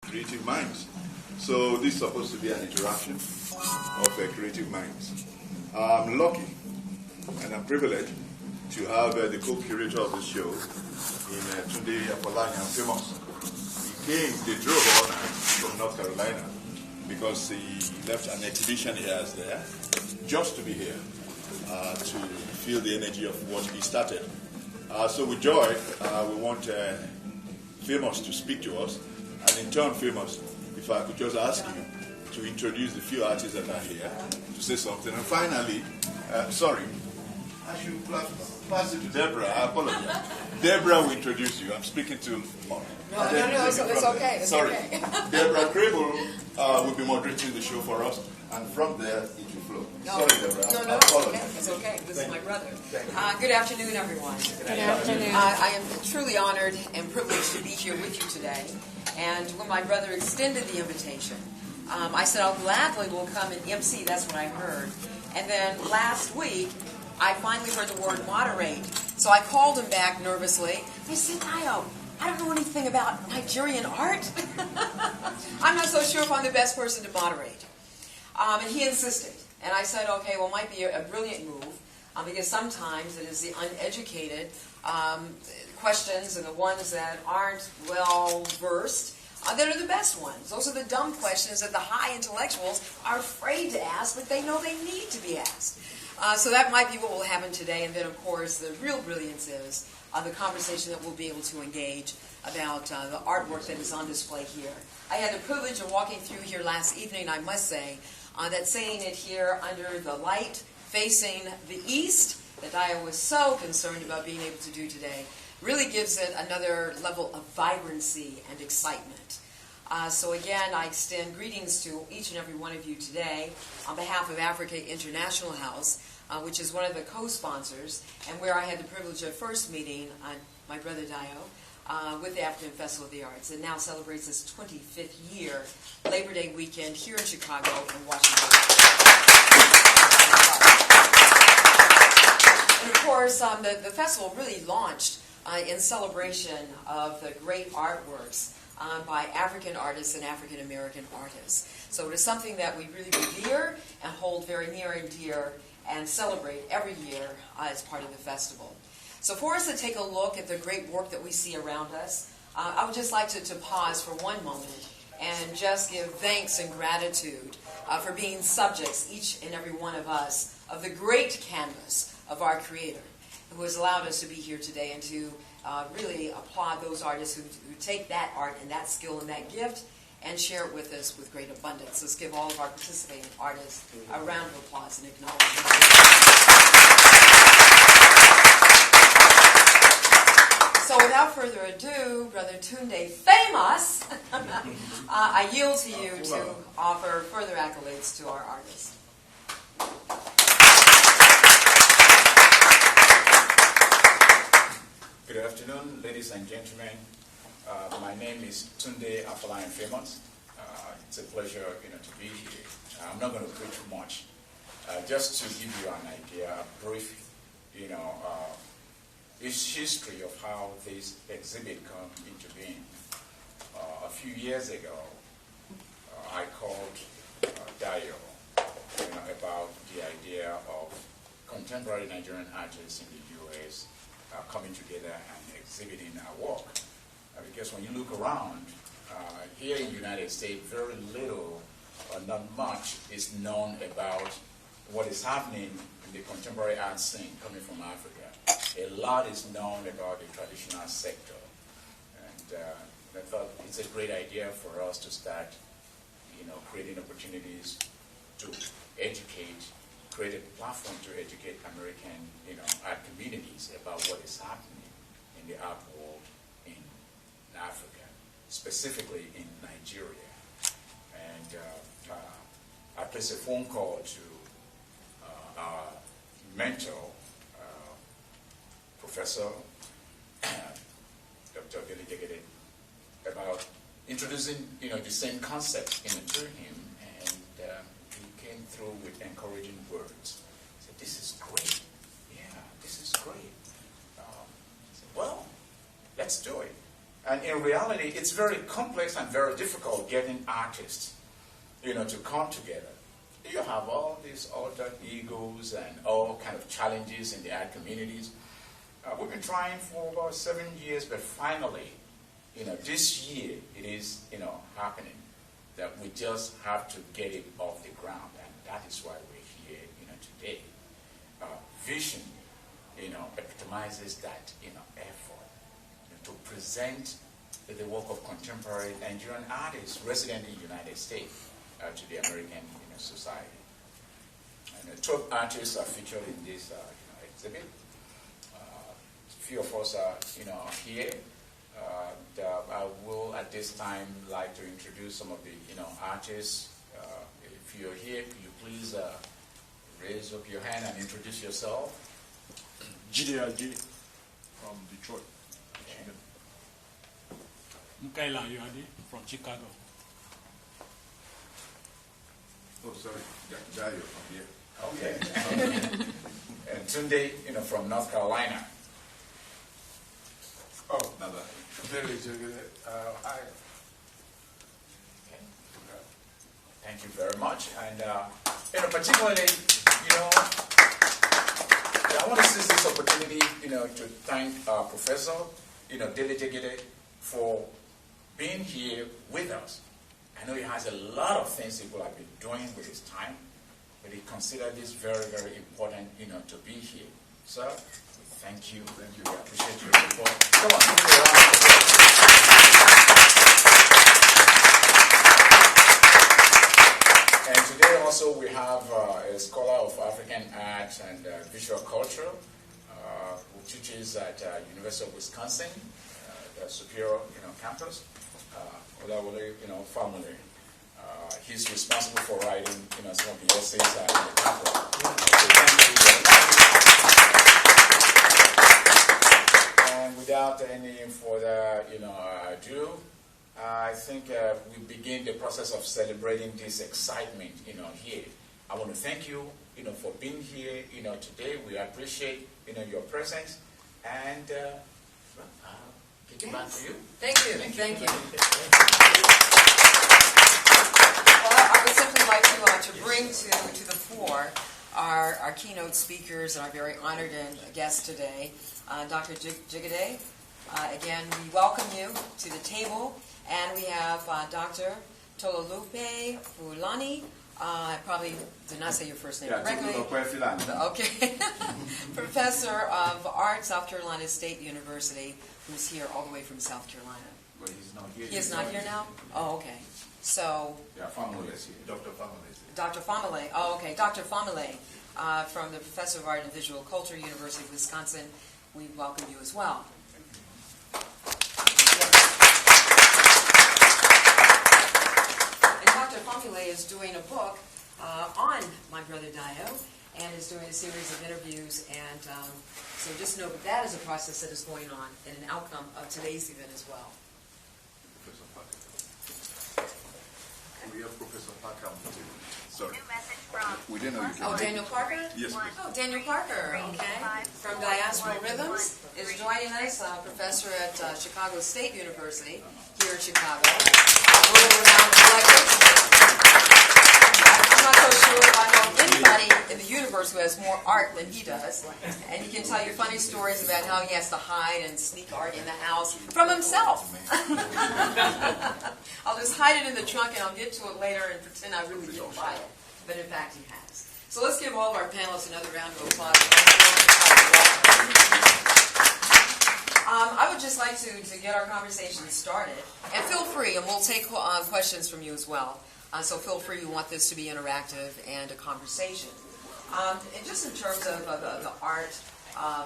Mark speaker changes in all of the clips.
Speaker 1: creative minds. So this is supposed to be an interaction of creative minds. I'm lucky and I'm privileged to have the co-curator of the show in Tunde Apollanian Famous. They drove all night from North Carolina because he left an exhibition he has there just to be here to feel the energy of what he started. So with joy, we want Famous to speak to us, and in turn, Famous, if I could just ask you to introduce the few artists that are here to say something. And finally, sorry, I should pass it to Deborah. I apologize. Deborah will introduce you. I'm speaking to...
Speaker 2: No, it's okay. It's
Speaker 1: sorry.
Speaker 2: Okay.
Speaker 1: Deborah Crable will be moderating the show for us, and from there it will flow.
Speaker 2: No,
Speaker 1: sorry, Deborah.
Speaker 2: No, it's okay. This is my brother. Good afternoon, everyone.
Speaker 3: Good afternoon.
Speaker 2: I am truly honored and privileged to be here with you today. And when my brother extended the invitation, I said, I'll gladly will come and MC. That's what I heard. And then last week, I finally heard the word moderate. So I called him back nervously. I said, Dio, I don't know anything about Nigerian art. I'm not so sure if I'm the best person to moderate. And he insisted. And I said, okay, well, it might be a brilliant move, because sometimes it is the uneducated questions and the ones that aren't well-versed that are the best ones. Those are the dumb questions that the high intellectuals are afraid to ask, but they know they need to be asked. So that might be what will happen today. And then, of course, the real brilliance is the conversation that we'll be able to engage about the artwork that is on display here. I had the privilege of walking through here last evening, I must say, that seeing it here under the light facing the east that I was so concerned about being able to do today really gives it another level of vibrancy and excitement. So again, I extend greetings to each and every one of you today on behalf of Africa International House, which is one of the co-sponsors, and where I had the privilege of first meeting my brother Dio with the African Festival of the Arts. It now celebrates its 25th year, Labor Day weekend here in Chicago and Washington. And of course, the festival really launched in celebration of the great artworks by African artists and African American artists. So it is something that we really revere and hold very near and dear and celebrate every year as part of the festival. So for us to take a look at the great work that we see around us, I would just like to pause for one moment and just give thanks and gratitude for being subjects, each and every one of us, of the great canvas of our Creator, who has allowed us to be here today, and to really applaud those artists who take that art and that skill and that gift and share it with us with great abundance. Let's give all of our participating artists a round of applause and acknowledgement. So without further ado, Brother Tunde Famous, I yield to you to offer further accolades to our artists.
Speaker 4: Good afternoon, ladies and gentlemen. My name is Tunde Apollanian Famous. It's a pleasure, to be here. I'm not going to preach too much. Just to give you an idea, a brief, history of how this exhibit came into being. A few years ago, I called Dio, about the idea of contemporary Nigerian artists in the U.S. Coming together and exhibiting our work. Because when you look around, here in the United States, very little or not much is known about what is happening in the contemporary art scene coming from Africa. A lot is known about the traditional sector. And I thought it's a great idea for us to start, creating opportunities to educate, create a platform to educate American, art communities about what is happening in the art world in Africa, specifically in Nigeria. And I placed a phone call to our mentor, Professor Dr. Billy Jegede, about introducing, the same concept to him, and he came through with encouraging words. He said, "This is great. Yeah, this is great." I said, "Well, let's do it." And in reality, it's very complex and very difficult getting artists, to come together. You have all these alter egos and all kind of challenges in the art communities. We've been trying for about 7 years, but finally, this year it is, happening. That we just have to get it off the ground, and that is why we're here, today. Vision, epitomizes that, effort to present the work of contemporary Nigerian artists resident in the United States to the American, society. And the top artists are featured in this, exhibit. A few of us are, here. I will at this time like to introduce some of the artists. If you're here, could you please raise up your hand and introduce yourself?
Speaker 3: GDRG from Detroit, Michigan. Mukaila Yoadi from Chicago.
Speaker 1: Oh, sorry, Dayo from here.
Speaker 4: Okay. And Tunde, from North Carolina.
Speaker 5: Oh,
Speaker 1: Nada.
Speaker 5: very good. Hi.
Speaker 4: Okay. Thank you very much. And particularly, I want to seize this opportunity, to thank our professor, Dele Jegede, for being here with us. I know he has a lot of things he will have been doing with his time, but he considered this very, very important, to be here. Sir, thank you.
Speaker 1: Thank you.
Speaker 4: We appreciate your support. Come on, give me a round of applause. And today also we have a scholar of African art and visual culture who teaches at University of Wisconsin, the Superior, campus. Olawole, family. He's responsible for writing, some of the essays in the catalog. So thank you. And without any further, ado, I think we begin the process of celebrating this excitement, here. I want to thank you, for being here, today. We appreciate, your presence, and kick it back to you.
Speaker 2: Thank you. Thank you. Well, I would simply like to bring to the fore our keynote speakers and our very honored guest today, Dr. Jigade. Again, we welcome you to the table, and we have Dr. Tololupe Fulani. I probably did not say your first name correctly. Okay. Professor of Art, South Carolina State University, who's here all the way from South Carolina.
Speaker 4: But he's not here.
Speaker 2: He is not here now? Oh, okay. So...
Speaker 4: Yeah, Famile is here.
Speaker 1: Dr. Famile is here.
Speaker 2: Dr. Famile. Oh, okay. Dr. Famile, from the Professor of Art and Visual Culture, University of Wisconsin. We welcome you as well. And Dr. Famile is doing a book on my brother Dio, and is doing a series of interviews, and so just know that is a process that is going on, and an outcome of today's event as well.
Speaker 1: Professor Parker. We have Professor Parker on the table. Sorry. We didn't know you came.
Speaker 2: Oh, Daniel Parker?
Speaker 1: Yes, please.
Speaker 2: Oh, Daniel Parker, okay. From Diaspora Rhythms is joining us, professor at Chicago State University, here in Chicago. World-renowned collector. I'm not so sure if I know anybody in the universe who has more art than he does. And he can tell you funny stories about how he has to hide and sneak art in the house from himself. I'll just hide it in the trunk and I'll get to it later and pretend I really didn't buy it. But in fact, he has. So let's give all of our panelists another round of applause. I would just like to get our conversation started. And feel free, and we'll take questions from you as well. So feel free, we want this to be interactive and a conversation. And just in terms of the art,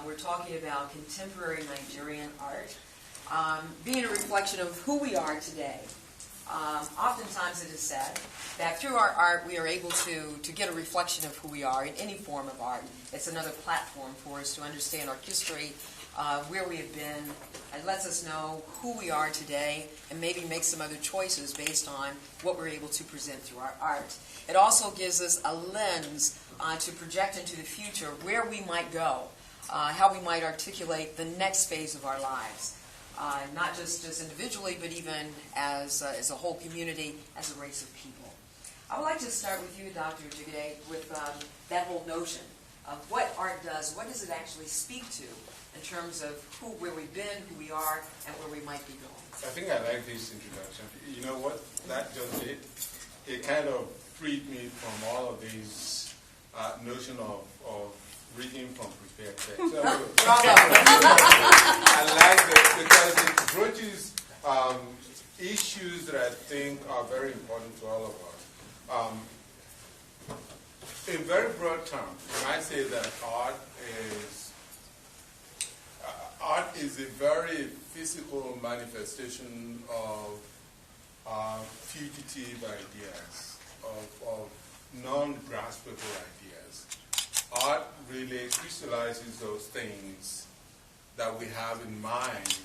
Speaker 2: we're talking about contemporary Nigerian art being a reflection of who we are today. Oftentimes it is said that through our art we are able to get a reflection of who we are in any form of art. It's another platform for us to understand our history, where we have been. It lets us know who we are today and maybe make some other choices based on what we're able to present through our art. It also gives us a lens to project into the future where we might go, how we might articulate the next phase of our lives. not just individually, but even as a whole community, as a race of people. I would like to start with you, Dr. Jigade, with that whole notion of what art does. What does it actually speak to in terms of where we've been, who we are, and where we might be going?
Speaker 5: I think I like this introduction. You know what that just did? It kind of freed me from all of these notion of reading from prepared text. So, I like it because it broaches issues that I think are very important to all of us. In very broad terms, you might say that art is a very physical manifestation of fugitive ideas, of non-graspable ideas. Art really crystallizes those things that we have in mind,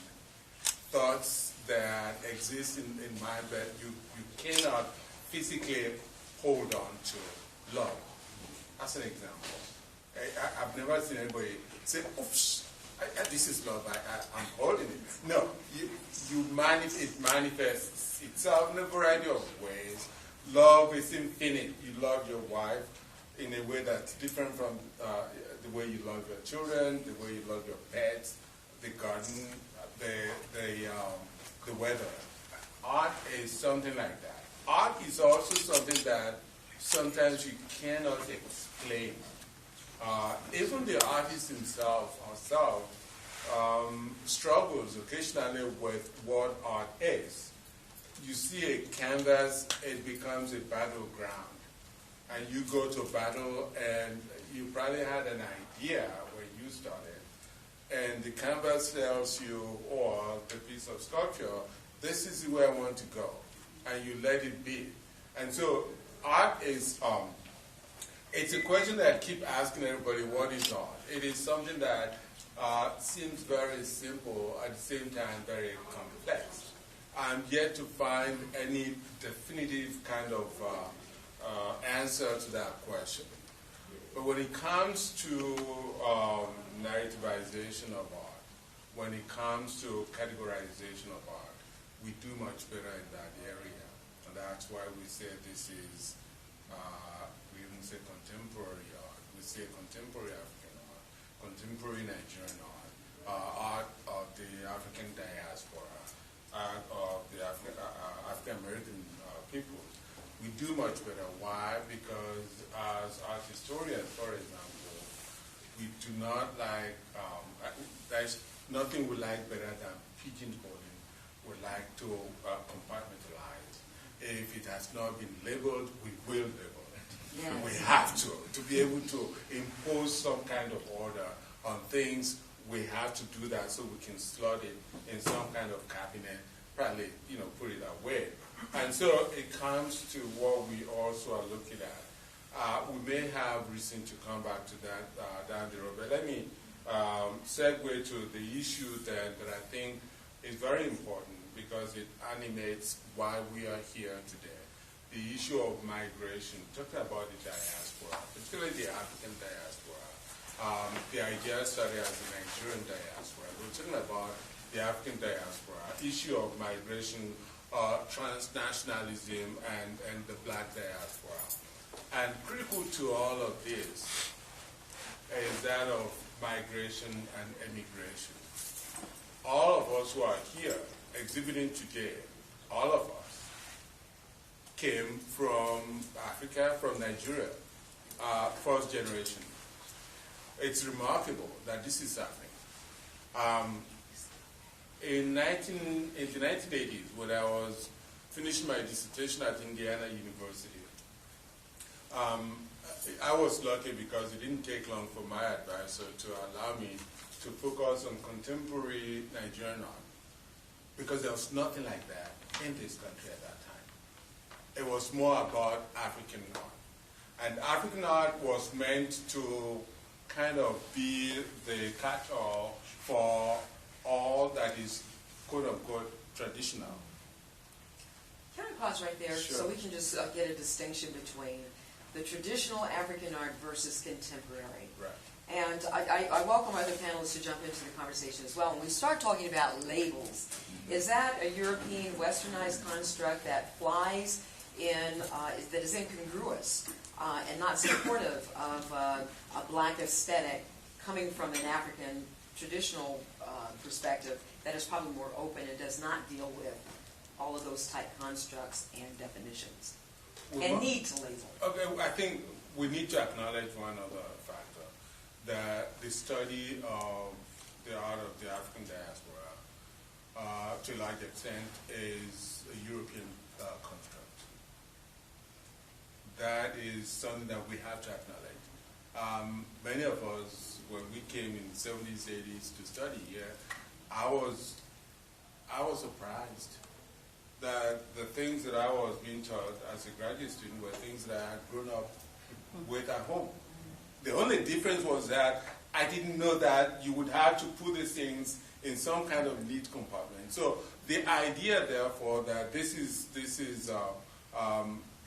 Speaker 5: thoughts that exist in mind that you cannot physically hold on to. Love. That's an example. I've never seen anybody say, oops, this is love, I'm holding it. No, it manifests itself in a variety of ways. Love is infinite. You love your wife in a way that's different from the way you love your children, the way you love your pets, the garden, the weather. Art is something like that. Art is also something that sometimes you cannot explain. Even the artist himself herself struggles occasionally with what art is. You see a canvas, it becomes a battleground. And you go to battle and you probably had an idea when you started. And the canvas tells you, or the piece of sculpture, this is where I want to go. And you let it be. And so art is, it's a question that I keep asking everybody, what is art? It is something that seems very simple, at the same time very complex. I'm yet to find any definitive kind of answer to that question. But when it comes to narrativization of art, when it comes to categorization of art, we do much better in that area. And that's why we say this is, we even say contemporary art. We say contemporary African art, contemporary Nigerian art, art of the African diaspora, art of the African-American people. We do much better. Why? Because as art historians, for example, we do not like, there's nothing we like better than pigeonholing. We like to compartmentalize. If it has not been labeled, we will label it. Yes. We have to be able to impose some kind of order on things. We have to do that so we can slot it in some kind of cabinet, probably, put it away. And so it comes to what we also are looking at. We may have reason to come back to that down the road, but let me segue to the issue that I think is very important because it animates why we are here today. The issue of migration, talking about the diaspora, particularly the African diaspora. The idea started as the Nigerian diaspora. We're talking about the African diaspora, issue of migration, transnationalism, and the black diaspora. And critical to all of this is that of migration and emigration. All of us who are here exhibiting today, all of us, came from Africa, from Nigeria, first generation. It's remarkable that this is happening. In the 1980s, when I was finishing my dissertation at Indiana University, I was lucky because it didn't take long for my advisor to allow me to focus on contemporary Nigerian art, because there was nothing like that in this country at that time. It was more about African art. And African art was meant to kind of be the catch-all for all that is quote-unquote traditional.
Speaker 2: Can I pause right there so we can just get a distinction between the traditional African art versus contemporary?
Speaker 5: Right.
Speaker 2: And I welcome other panelists to jump into the conversation as well. When we start talking about labels, is that a European westernized construct that flies in, that is incongruous and not supportive of a black aesthetic coming from an African traditional perspective that is probably more open and does not deal with all of those type constructs and definitions and need to label?
Speaker 5: Okay, I think we need to acknowledge one other factor, that the study of the art of the African diaspora, to a large extent, is a European construct. That is something that we have to acknowledge. Many of us, when we came in the 70s, 80s to study here, I was surprised that the things that I was being taught as a graduate student were things that I had grown up with at home. The only difference was that I didn't know that you would have to put these things in some kind of neat compartment. So the idea, therefore, that this is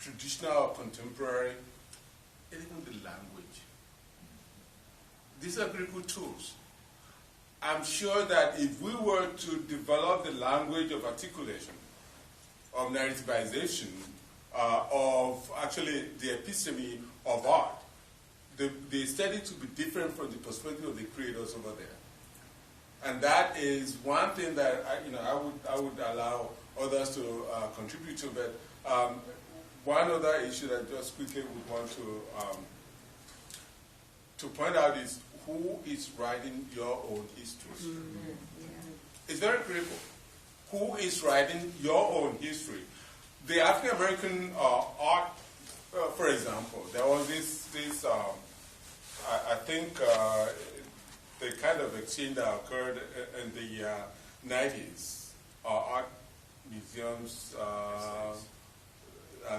Speaker 5: traditional or contemporary, and even the language. These are critical tools. I'm sure that if we were to develop the language of articulation, of narrativization, of actually the episteme of art, the aesthetics would be different from the perspective of the creators over there. And that is one thing that I would allow others to contribute to. But one other issue that I just quickly would want to point out is who is writing your own history. Mm-hmm. It's very critical. Who is writing your own history? The African American art, for example, there was this I think the kind of exchange that occurred in the 90s. Art museums, art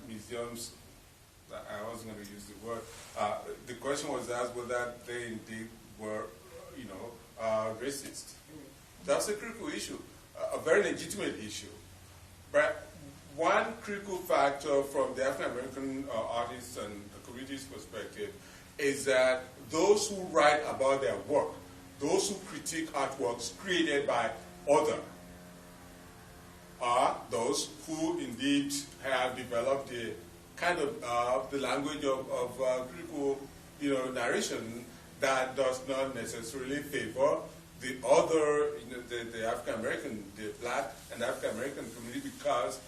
Speaker 5: museums, I wasn't going to use the word. The question was asked whether they indeed were, racist. That's a critical issue, a very legitimate issue. But one critical factor from the African American artists and the community's perspective is that those who write about their work, those who critique artworks created by others, are those who indeed have developed the kind of the language of critical, narration that does not necessarily favor the other, the African American, the black and African American community, because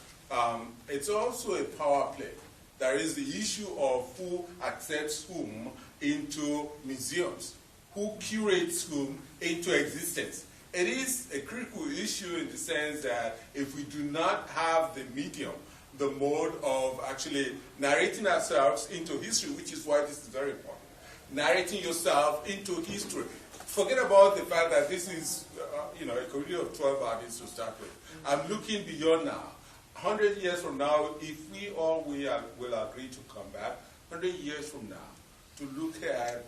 Speaker 5: it's also a power play. There is the issue of who accepts whom into museums, who curates whom into existence. It is a critical issue in the sense that if we do not have the medium, the mode of actually narrating ourselves into history, which is why this is very important, narrating yourself into history. Forget about the fact that this is, a community of 12 artists to start with. I'm looking beyond now. 100 years from now, if we all will agree to come back, 100 years from now, to look at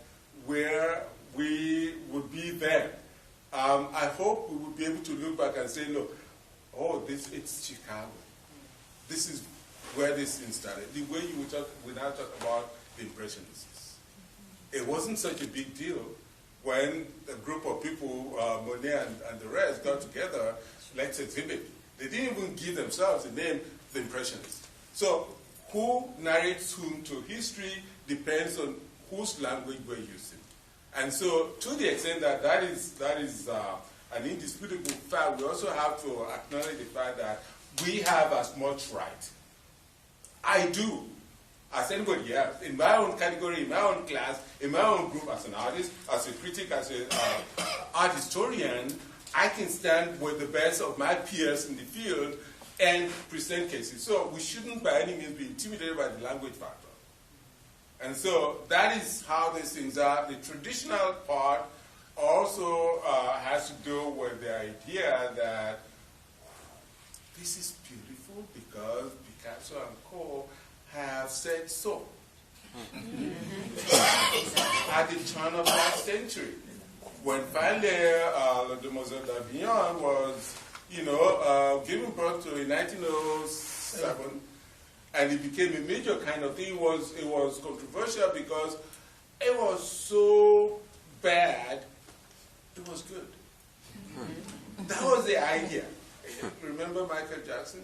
Speaker 5: where we would be then, I hope we will be able to look back and say, look, it's Chicago. This is where this thing started. The way we now talk about the Impressionists. It wasn't such a big deal when a group of people, Monet and the rest, got together, let's exhibit. They didn't even give themselves the name the Impressionists. So who narrates whom to history depends on whose language we're using. And so to the extent that is an indisputable fact, we also have to acknowledge the fact that we have as much right. I do, as anybody else, in my own category, in my own class, in my own group, as an artist, as a critic, as an art historian, I can stand with the best of my peers in the field and present cases. So we shouldn't by any means be intimidated by the language factor. And so that is how these things are. The traditional part also has to do with the idea that this is beautiful because Picasso and co. have said so. At the turn of last century, when finally Demoiselle d'Avignon was, given birth to in 1907, and it became a major kind of thing, it was controversial because It was so bad, it was good. That was the idea. Remember Michael Jackson?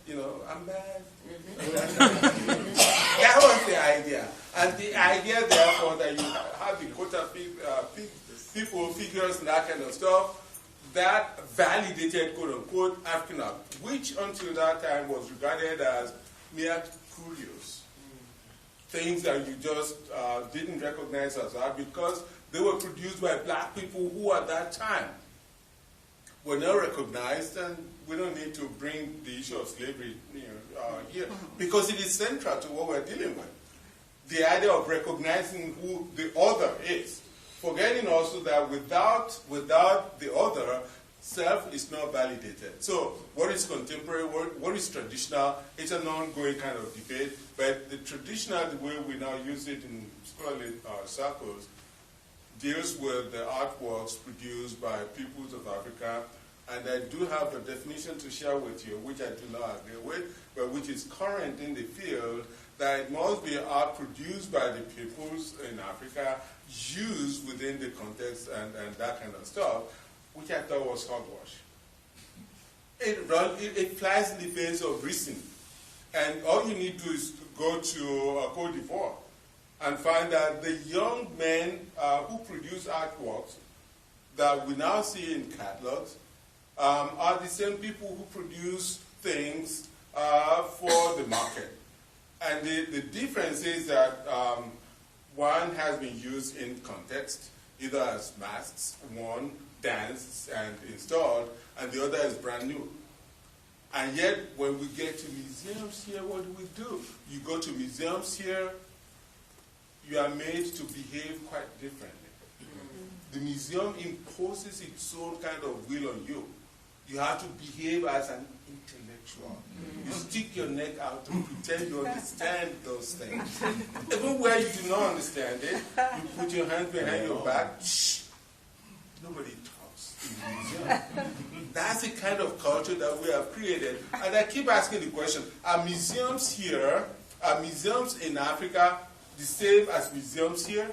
Speaker 5: You know, I'm bad. That was the idea. And the idea, therefore, that you have the quota people, figures, and that kind of stuff, that validated, quote-unquote, African art, which until that time was regarded as mere curios. Things that you just didn't recognize as art because they were produced by black people who at that time were not recognized, and we don't need to bring the issue of slavery here because it is central to what we're dealing with. The idea of recognizing who the other is. Forgetting also that without the other, self is not validated. So what is contemporary, what is traditional, it's an ongoing kind of debate, but the traditional, the way we now use it in scholarly circles, deals with the artworks produced by peoples of Africa, and I do have a definition to share with you, which I do not agree with, but which is current in the field, that it must be art produced by the peoples in Africa, used within the context and that kind of stuff, which I thought was hogwash. It flies in the face of reason. And all you need to do is to go to Cote d'Ivoire and find that the young men who produce artworks that we now see in catalogs are the same people who produce things for the market. And the difference is that one has been used in context, either as masks, worn, danced, and installed, and the other is brand new. And yet, when we get to museums here, what do? You go to museums here, you are made to behave quite differently. The museum imposes its own kind of will on you. You have to behave as an intellectual. You stick your neck out to pretend you understand those things. Even where you do not understand it, you put your hands behind your back. Shh. Nobody talks in the museum. That's the kind of culture that we have created. And I keep asking the question, are museums here, are museums in Africa the same as museums here?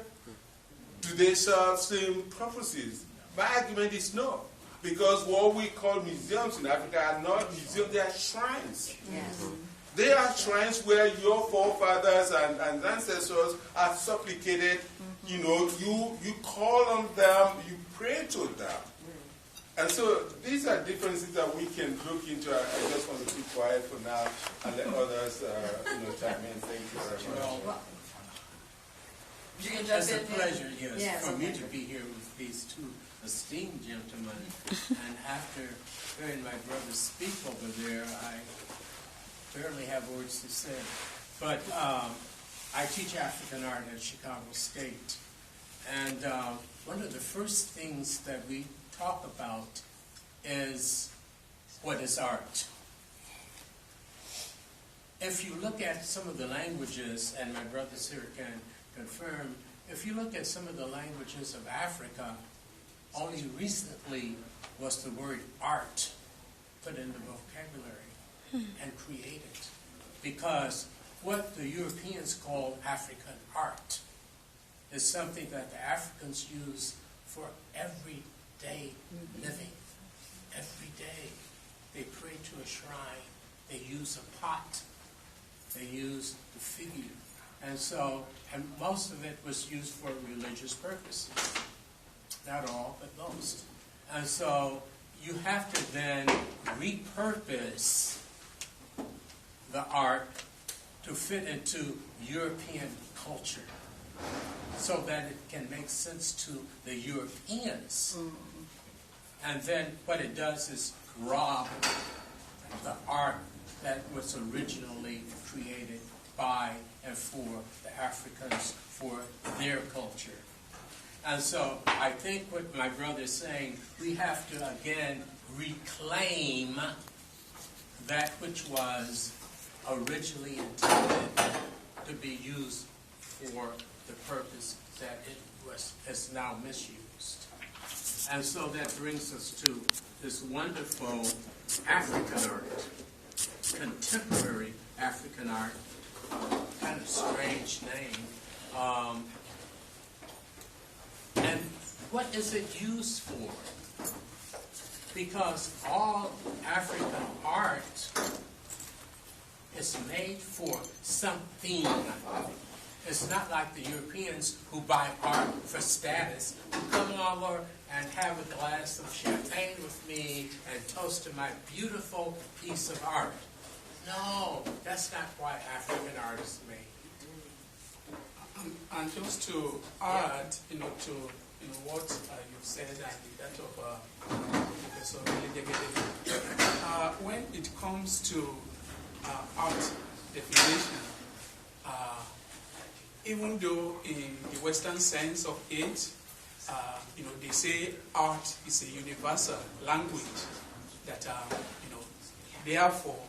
Speaker 5: Do they serve same purposes? My argument is no. Because what we call museums in Africa are not museums, they are shrines.
Speaker 2: Yes.
Speaker 5: They are shrines where your forefathers and ancestors are supplicated. You know, you call on them, you pray to them. And so these are differences that we can look into. I just want to be quiet for now and let others chime in. Thank you very much.
Speaker 2: Well, you can jump
Speaker 6: It's a
Speaker 2: in.
Speaker 6: pleasure, yes, for me
Speaker 2: okay.
Speaker 6: to be here with these two esteemed gentlemen. And after hearing my brother speak over there, I barely have words to say. But I teach African art at Chicago State. And one of the first things that we talk about is what is art. If you look at some of the languages, and my brothers here can confirm, if you look at some of the languages of Africa, only recently was the word art put in the vocabulary and created. Because what the Europeans call African art is something that the Africans use for everyday living. Every day they pray to a shrine, they use a pot, they use the figure. And so, and most of it was used for religious purposes. Not all, but most. And so you have to then repurpose the art to fit into European culture so that it can make sense to the Europeans. And then what it does is rob the art that was originally created by and for the Africans, for their culture. And so I think what my brother is saying, we have to again reclaim that which was originally intended to be used for the purpose that it is now misused. And so that brings us to this wonderful African art, contemporary African art, kind of strange name. what is it used for? Because all African art is made for something. It's not like the Europeans who buy art for status, who come over and have a glass of champagne with me and toast to my beautiful piece of art. No, that's not why African art is made.
Speaker 7: And just to add, to what you've said and that of Professor Eligede, when it comes to art definition, even though in the Western sense of it, they say art is a universal language that, therefore,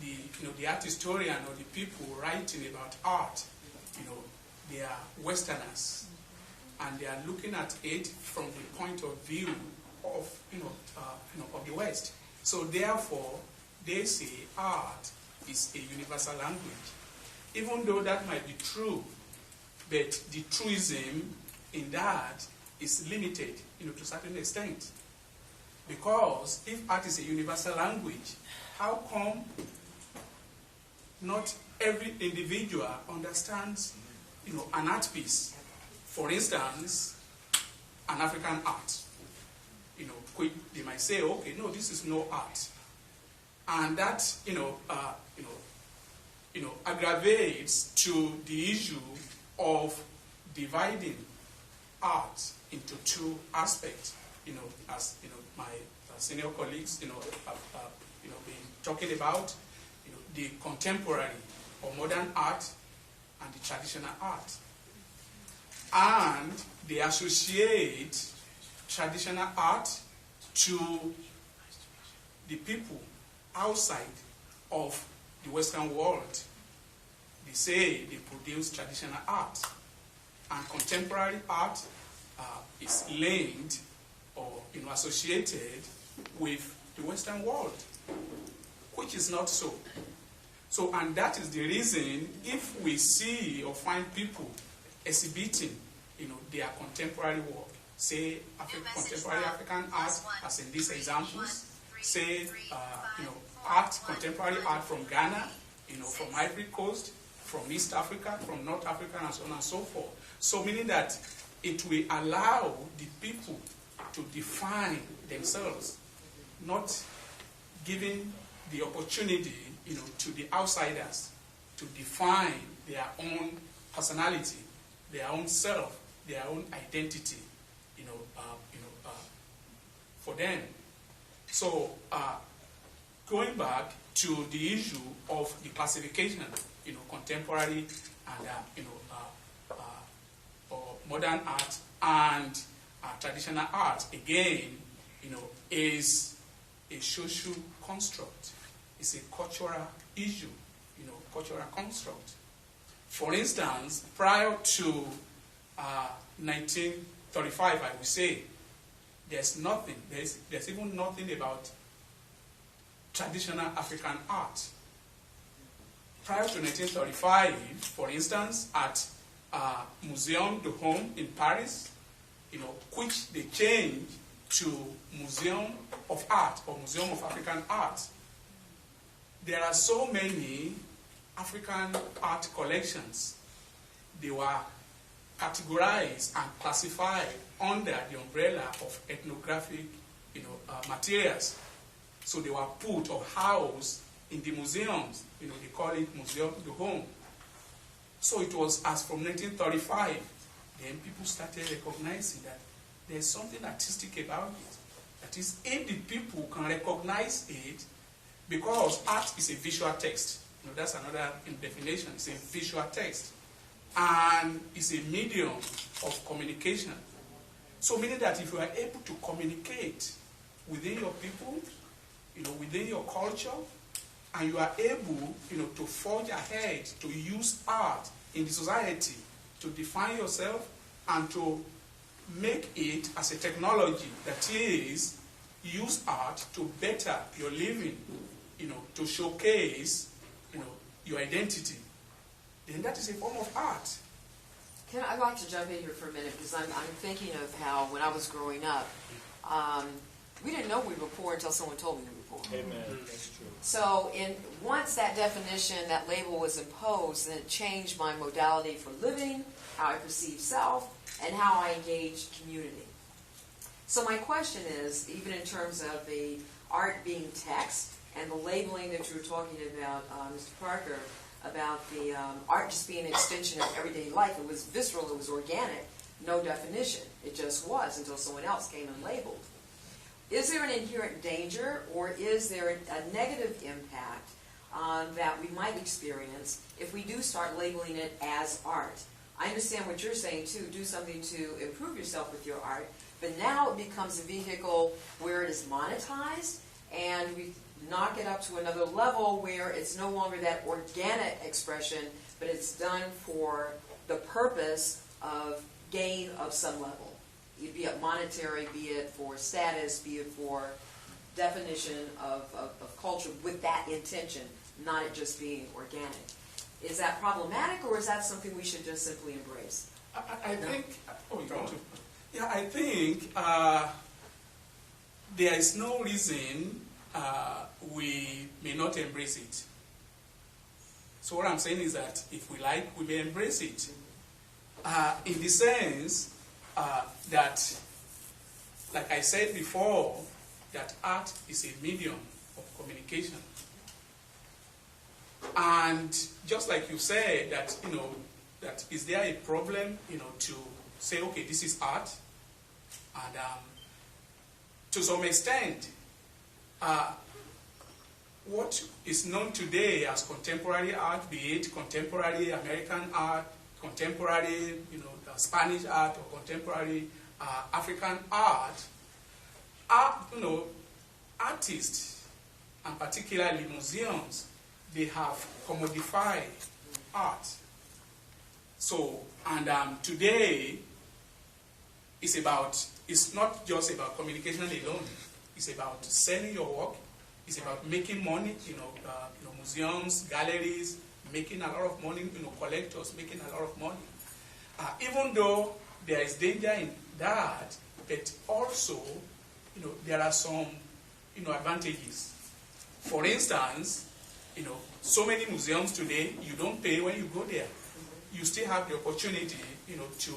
Speaker 7: the art historian or the people writing about art, they are Westerners, and they are looking at it from the point of view of, of the West. So therefore, they say art is a universal language. Even though that might be true, but the truism in that is limited, to a certain extent. Because if art is a universal language, how come not every individual understands, an art piece? For instance, an African art. They might say, okay, no, this is no art. And that, aggravates to the issue of dividing art into two aspects. As my senior colleagues, have been talking about, the contemporary or modern art and the traditional art. And they associate traditional art to the people outside of the Western world. They say they produce traditional art, and contemporary art is linked or associated with the Western world, which is not so. So, and that is the reason if we see or find people exhibiting, their contemporary work, say contemporary African art, as in these examples, say, art, contemporary art from Ghana, from Ivory Coast, from East Africa, from North Africa, and so on and so forth. So meaning that it will allow the people to define themselves, not giving the opportunity, to the outsiders to define their own personality, their own self, their own identity, for them. So, going back to the issue of the classification, contemporary and or modern art and traditional art, again, is a social construct. It's a cultural issue, cultural construct. For instance, prior to 1935, I would say, there's even nothing about traditional African art. Prior to 1935, for instance, at Museum de Homme in Paris, which they changed to Museum of Art or Museum of African Art, there are so many African art collections. They were categorized and classified under the umbrella of ethnographic, materials. So they were put or housed in the museums. They call it Museum de Homme. So it was as from 1935, then people started recognizing that there's something artistic about it. That is, if the people can recognize it, because art is a visual text. That's another definition. It's a visual text. And it's a medium of communication. So meaning that if you are able to communicate within your people, within your culture, and you are able, to forge ahead, to use art in the society, to define yourself, and to make it as a technology that is, use art to better your living, to showcase, your identity, then that is a form of art.
Speaker 2: I'd like to jump in here for a minute because I'm thinking of how when I was growing up, we didn't know we were poor until someone told me we were poor.
Speaker 3: Amen. That's true.
Speaker 2: So once that definition, that label was imposed, then it changed my modality for living, how I perceive self, and how I engage community. So my question is, even in terms of the art being text and the labeling that you were talking about, Mr. Parker, about the art just being an extension of everyday life, it was visceral, it was organic, no definition. It just was until someone else came and labeled. Is there an inherent danger, or is there a negative impact that we might experience if we do start labeling it as art? I understand what you're saying, too. Do something to improve yourself with your art. But now it becomes a vehicle where it is monetized, and we knock it up to another level where it's no longer that organic expression, but it's done for the purpose of gain of some level. Be it monetary, be it for status, be it for definition of culture with that intention, not it just being organic. Is that problematic, or is that something we should just simply embrace?
Speaker 7: I think. Oh, you want to? Yeah, I think there is no reason we may not embrace it. So what I'm saying is that if we like, we may embrace it. In the sense that, like I said before, that art is a medium of communication. And just like you said, that, that is there a problem, to say, okay, this is art? And to some extent, what is known today as contemporary art, be it contemporary American art, contemporary, Spanish art, or contemporary African art, artists, and particularly museums, they have commodified art. So, and today, it's not just about communication alone. It's about selling your work. It's about making money. Museums, galleries, making a lot of money. Collectors making a lot of money. Even though there is danger in that, but also, there are some, advantages. For instance, so many museums today, you don't pay when you go there. You still have the opportunity, to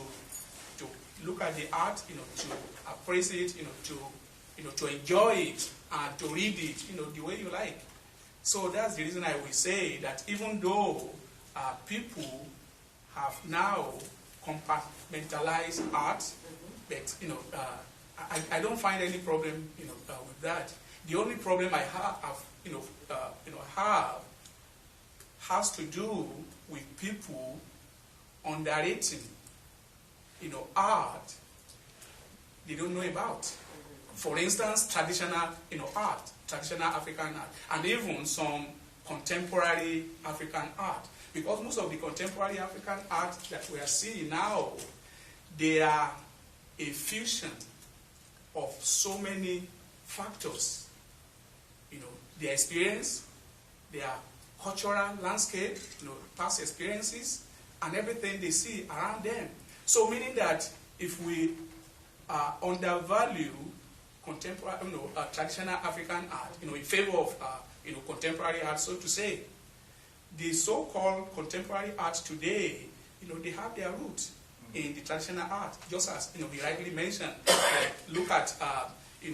Speaker 7: look at the art, to appraise it, to enjoy it and to read it, the way you like. So that's the reason I will say that even though people have now compartmentalized art, but I don't find any problem, with that. The only problem I have, has to do with people underrating, art they don't know about. For instance, traditional, art, traditional African art, and even some contemporary African art. Because most of the contemporary African art that we are seeing now, they are a fusion of so many factors. Their experience, their cultural landscape, past experiences, and everything they see around them. So meaning that if we undervalue contemporary, traditional African art, in favor of, contemporary art, so to say, the so-called contemporary art today, they have their roots in the traditional art, just as, we rightly mentioned. Look at, the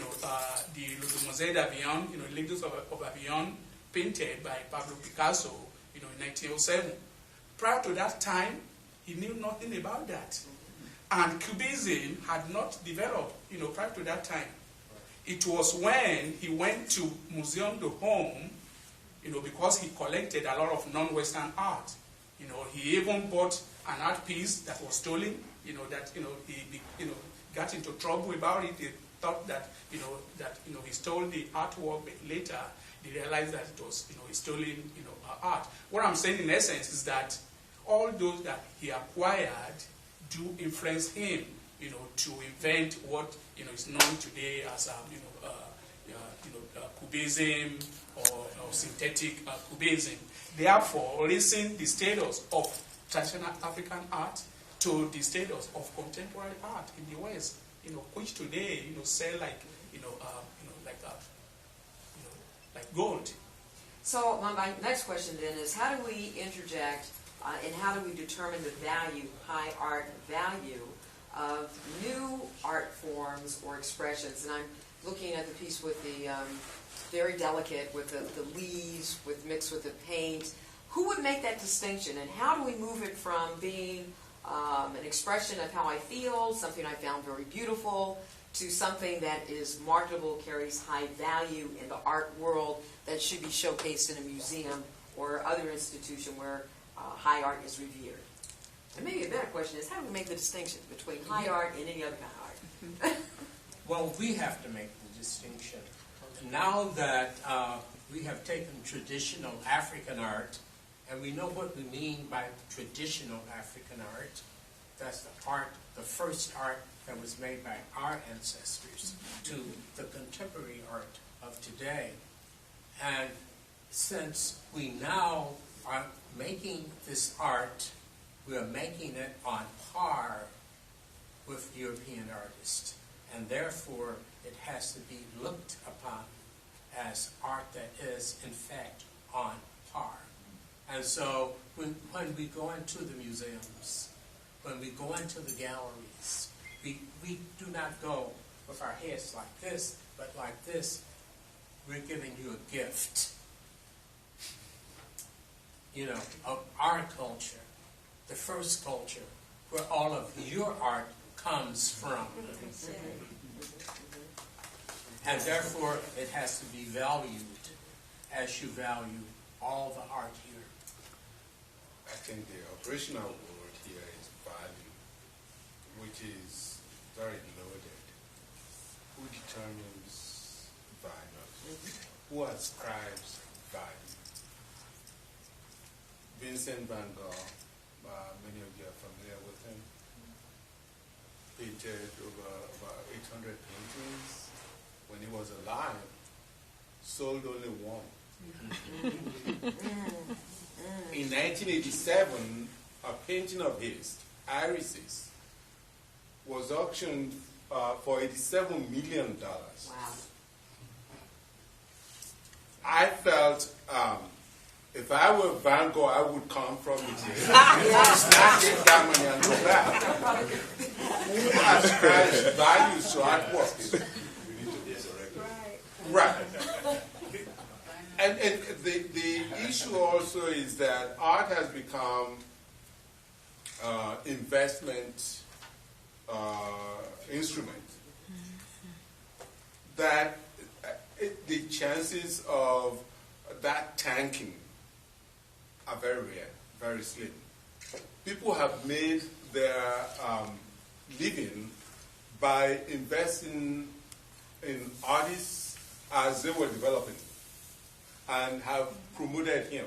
Speaker 7: Musée d'Avignon, Ladies of Avignon, painted by Pablo Picasso, in 1907. Prior to that time, he knew nothing about that. And Cubism had not developed, prior to that time. It was when he went to Museum de Home, because he collected a lot of non-Western art. He even bought an art piece that was stolen, he got into trouble about it. They thought that, he stole the artwork, but later they realized that it was, he stolen, art. What I'm saying in essence is that all those that he acquired do influence him, to invent what, is known today as, Cubism or synthetic Cubism. Therefore, raising the status of traditional African art to to the status of contemporary art in the West, which today, sell like, like gold.
Speaker 2: So my next question then is, how do we interject and how do we determine the value, high art value, of new art forms or expressions? And I'm looking at the piece with the very delicate, with the leaves, mixed with the paint. Who would make that distinction, and how do we move it from being an expression of how I feel, something I found very beautiful, to something that is marketable, carries high value in the art world, that should be showcased in a museum or other institution where high art is revered? And maybe a better question is, how do we make the distinction between high art and any other kind of art?
Speaker 6: Well, we have to make the distinction. Now that we have taken traditional African art, and we know what we mean by traditional African art, that's the first art that was made by our ancestors, to the contemporary art of today. And since we now are making this art, we are making it on par with European artists, and therefore it has to be looked upon as art that is, in fact, on par. And so when we go into the museums, when we go into the galleries, we do not go with our heads like this, but like this. We're giving you a gift, of our culture, the first culture, where all of your art comes from. And therefore, it has to be valued as you value all the art here.
Speaker 5: I think the operational word here is value, which is very loaded. Who determines value? Who ascribes value? Vincent van Gogh, many of you are familiar with him, painted over about 800 paintings when he was alive, sold only one. In 1987, a painting of his, Irises, was auctioned for $87 million.
Speaker 2: Wow.
Speaker 5: I felt if I were Van Gogh, I would come from it here. Snatch that money and go back. Who ascribes values to artworks?
Speaker 1: We need to resurrect it.
Speaker 5: Right. And the issue also is that art has become investment instrument. That the chances of that tanking are very rare, very slim. People have made their living by investing in artists as they were developing and have promoted him.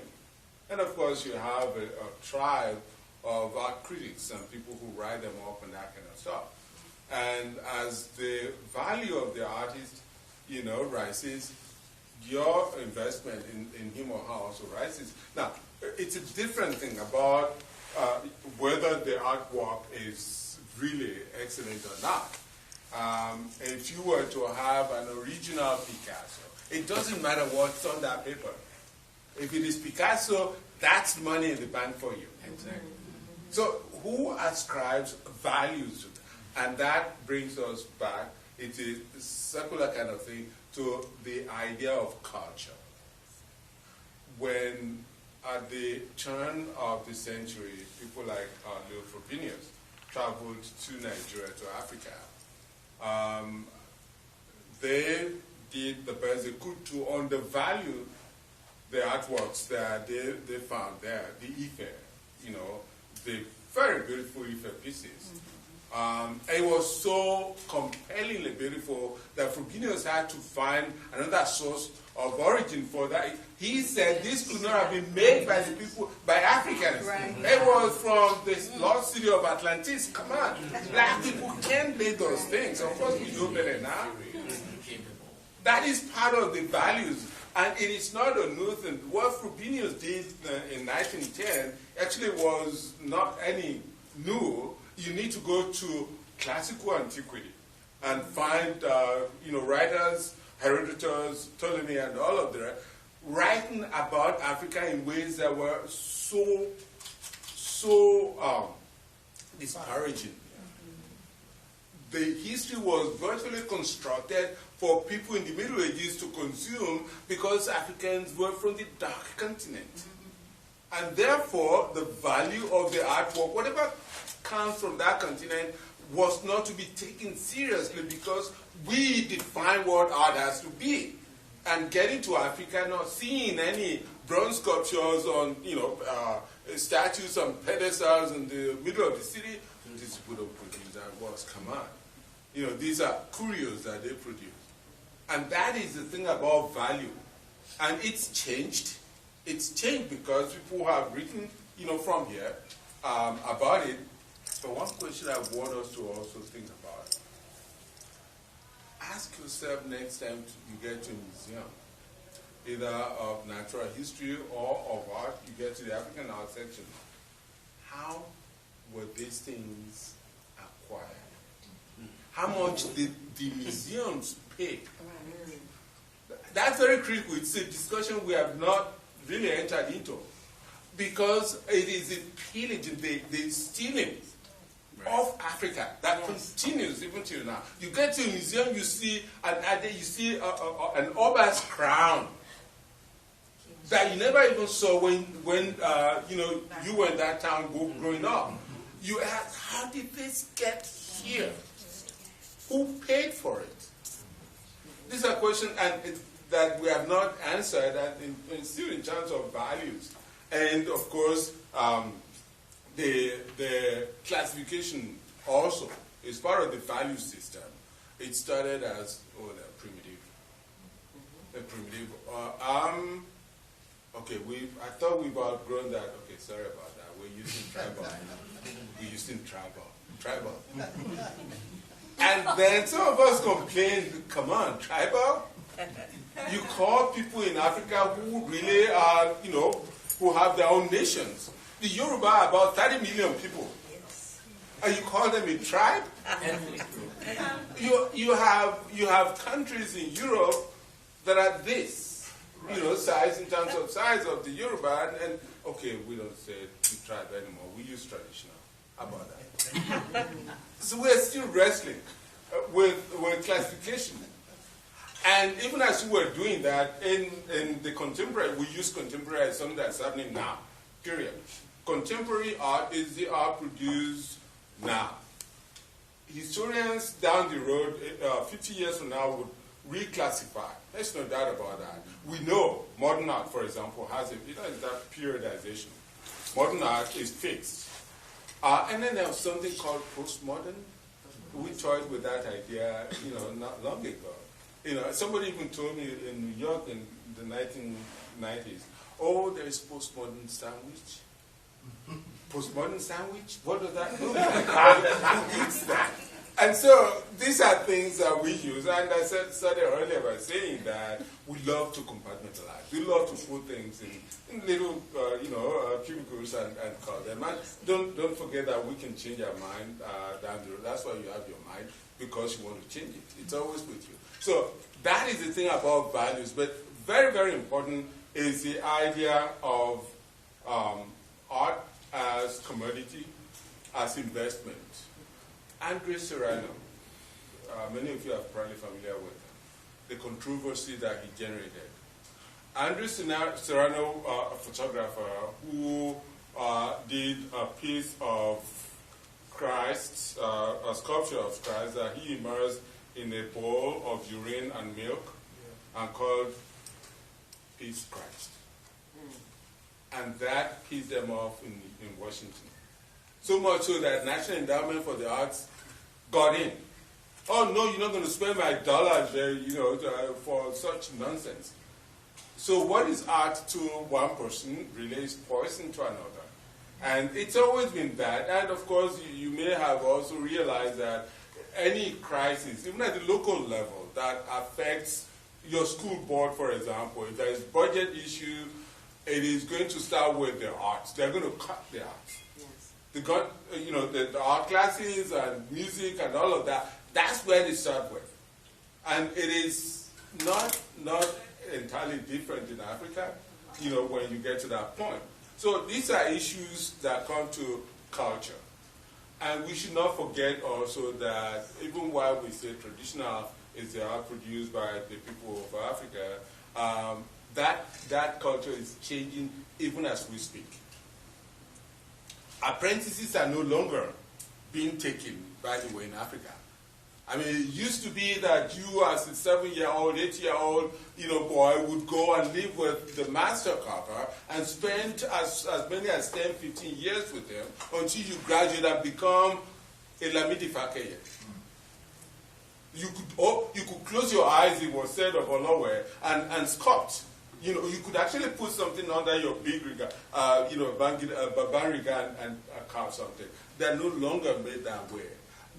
Speaker 5: And of course you have a tribe of art critics and people who write them up and that kind of stuff. And as the value of the artist, rises, your investment in him or her also rises. Now, it's a different thing about whether the artwork is really excellent or not. If you were to have an original Picasso, it doesn't matter what's on that paper. If it is Picasso, that's money in the bank for you. Exactly. So who ascribes values to that? And that brings us back, it's a circular kind of thing, to the idea of culture. When at the turn of the century, people like Leo Frobenius traveled to Nigeria, to Africa, they did the best they could to undervalue the artworks that they found there, the Ife, the very beautiful Ife pieces. It was so compellingly beautiful that Frobenius had to find another source of origin for that. He said this could not have been made by the people, by Africans. Right. It was from the lost city of Atlantis. Come on. Black people can make those things. Of course, we know better now. That is part of the values. And it is not a new thing. What Frobenius did in 1910 actually was not any new. you need to go to classical antiquity and find, writers, Herodotus, Ptolemy, and all of them writing about Africa in ways that were so disparaging. The history was virtually constructed for people in the Middle Ages to consume because Africans were from the dark continent. And therefore, the value of the artwork, whatever comes from that continent, was not to be taken seriously because we define what art has to be. And getting to Africa, not seeing any bronze sculptures on, statues on pedestals in the middle of the city, these people don't produce that. Come on. These are curios that they produce. And that is the thing about value. And it's changed. It's changed because people have written, from here about it. But one question I want us to also think about, ask yourself next time you get to a museum, either of natural history or of art, you get to the African art section, how were these things acquired? How much did the museums pay? That's very critical. It's a discussion we have not really entered into because it is a pillaging, the stealing of Africa that continues even till now. You get to a museum, you see an Oba's crown that you never even saw when you were in that town growing up. You ask, how did this get here? Who paid for it? These are questions that we have not answered, and still in terms of values. And of course, the classification also is part of the value system. It started as primitive. I thought we've outgrown that. Okay, sorry about that. We're using tribal. We're using tribal. And then some of us complained, come on, tribal? You call people in Africa who really are, who have their own nations. The Yoruba are about 30 million people. Yes. And you call them a tribe? you have countries in Europe that are this, size in terms of size of the Yoruba. And okay, we don't say tribe anymore. We use traditional. How about that? So we're still wrestling with classification. And even as we were doing that, in the contemporary, we use contemporary as something that's happening now, period. Contemporary art is the art produced now. Historians down the road, 50 years from now, would reclassify. There's no doubt about that. We know modern art, for example, has that periodization. Modern art is fixed. And then there was something called postmodern. We toyed with that idea, not long ago. Somebody even told me in New York in the 1990s, there is postmodern sandwich. Postmodern sandwich? What does that mean? Who eats that? And so these are things that we use. And I started earlier by saying that we love to compartmentalize. We love to put things in little, cubicles and call them. And don't forget that we can change our mind down the road. That's why you have your mind, because you want to change it. It's always with you. So that is the thing about values. But very, very important is the idea of art as commodity, as investment. Andre Serrano, many of you are probably familiar with him, the controversy that he generated. Andre Serrano, a photographer who did a piece of Christ, a sculpture of Christ that he immersed in a bowl of urine and milk and called Peace Christ. And that pissed them off in Washington. So much so that National Endowment for the Arts got in. Oh no, you're not going to spend my dollars there, for such nonsense. So what is art to one person relates poison to another. And it's always been that. And of course, you may have also realized that any crisis, even at the local level, that affects your school board, for example, if there is budget issue, it is going to start with the arts. They're going to cut the arts. Yes. They got, the art classes and music and all of that. That's where they start with. And it is not entirely different in Africa, when you get to that point. So these are issues that come to culture. And we should not forget also that even while we say traditional is the art produced by the people of Africa, that culture is changing even as we speak. Apprentices are no longer being taken, by the way, in Africa. I mean, it used to be that you as a 7-year-old, 8-year-old, boy would go and live with the master carver and spend as many as 10, 15 years with them until you graduate and become a Lamidi Fakeye. You could close your eyes, it was said of Olowe, and sculpt. You could actually put something under your big riga, bariga and carve something. They're no longer made that way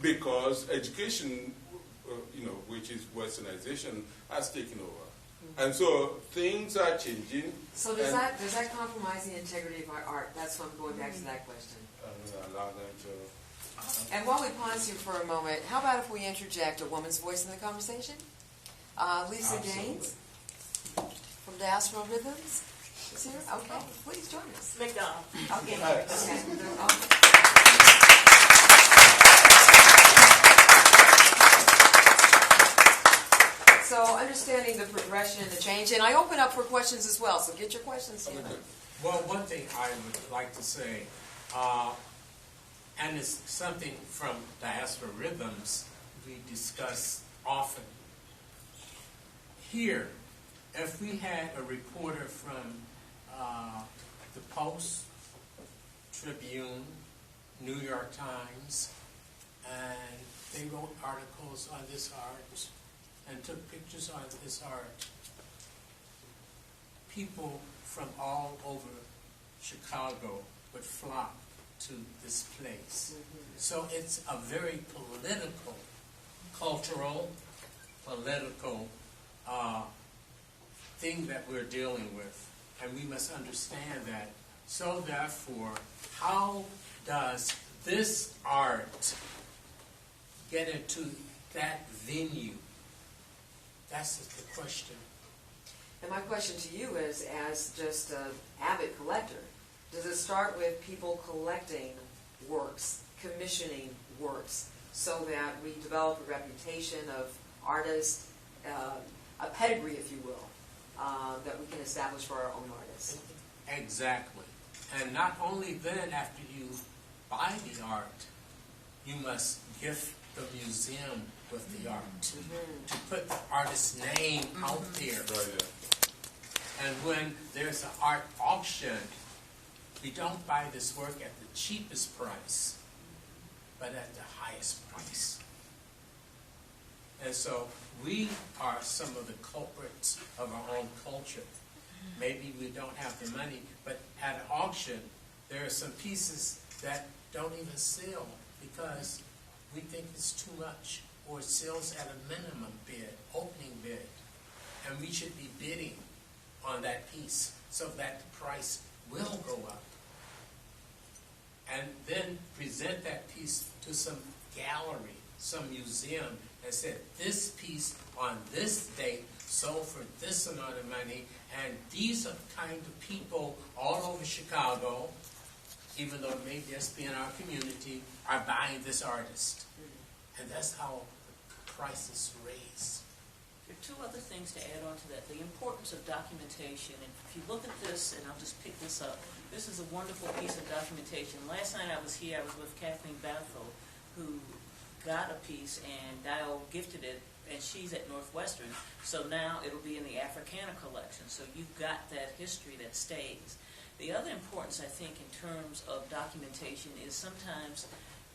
Speaker 5: because education, which is westernization, has taken over. And so things are changing.
Speaker 2: So does that compromise the integrity of our art? That's what I'm going back to that question.
Speaker 5: Allow them to.
Speaker 2: And while we pause here for a moment, how about if we interject a woman's voice in the conversation? Lisa Gaines from Diaspora Rhythms is here. Okay, please join us.
Speaker 8: McDonald.
Speaker 2: Okay. So understanding the progression and the change, and I open up for questions as well, so get your questions in.
Speaker 6: Well, one thing I would like to say, and it's something from Diaspora Rhythms we discuss often. Here, if we had a reporter from the Post, Tribune, New York Times, and they wrote articles on this art and took pictures on this art, people from all over Chicago would flock to this place. So it's a very political, cultural, political thing that we're dealing with. And we must understand that. So therefore, how does this art get into that venue? That's the question.
Speaker 2: And my question to you is, as just an avid collector, does it start with people collecting works, commissioning works, so that we develop a reputation of artist, a pedigree, if you will, that we can establish for our own artists?
Speaker 6: Exactly. And not only then, after you buy the art, you must gift the museum with the art, to put the artist's name out there.
Speaker 5: Right, yeah.
Speaker 6: And when there's an art auction, we don't buy this work at the cheapest price, but at the highest price. And so we are some of the culprits of our own culture. Maybe we don't have the money, but at an auction, there are some pieces that don't even sell because we think it's too much, or it sells at a minimum bid, opening bid. And we should be bidding on that piece so that the price will go up. And then present that piece to some gallery, some museum, and said, this piece on this date sold for this amount of money, and these are the kind of people all over Chicago, even though it may just be in our community, are buying this artist. And that's how the price is raised.
Speaker 8: There are two other things to add on to that. The importance of documentation. And if you look at this, and I'll just pick this up, this is a wonderful piece of documentation. Last night I was here, I was with Kathleen Bethel, who got a piece, and Dio gifted it, and she's at Northwestern. So now it'll be in the Africana collection. So you've got that history that stays. The other importance, I think, in terms of documentation is sometimes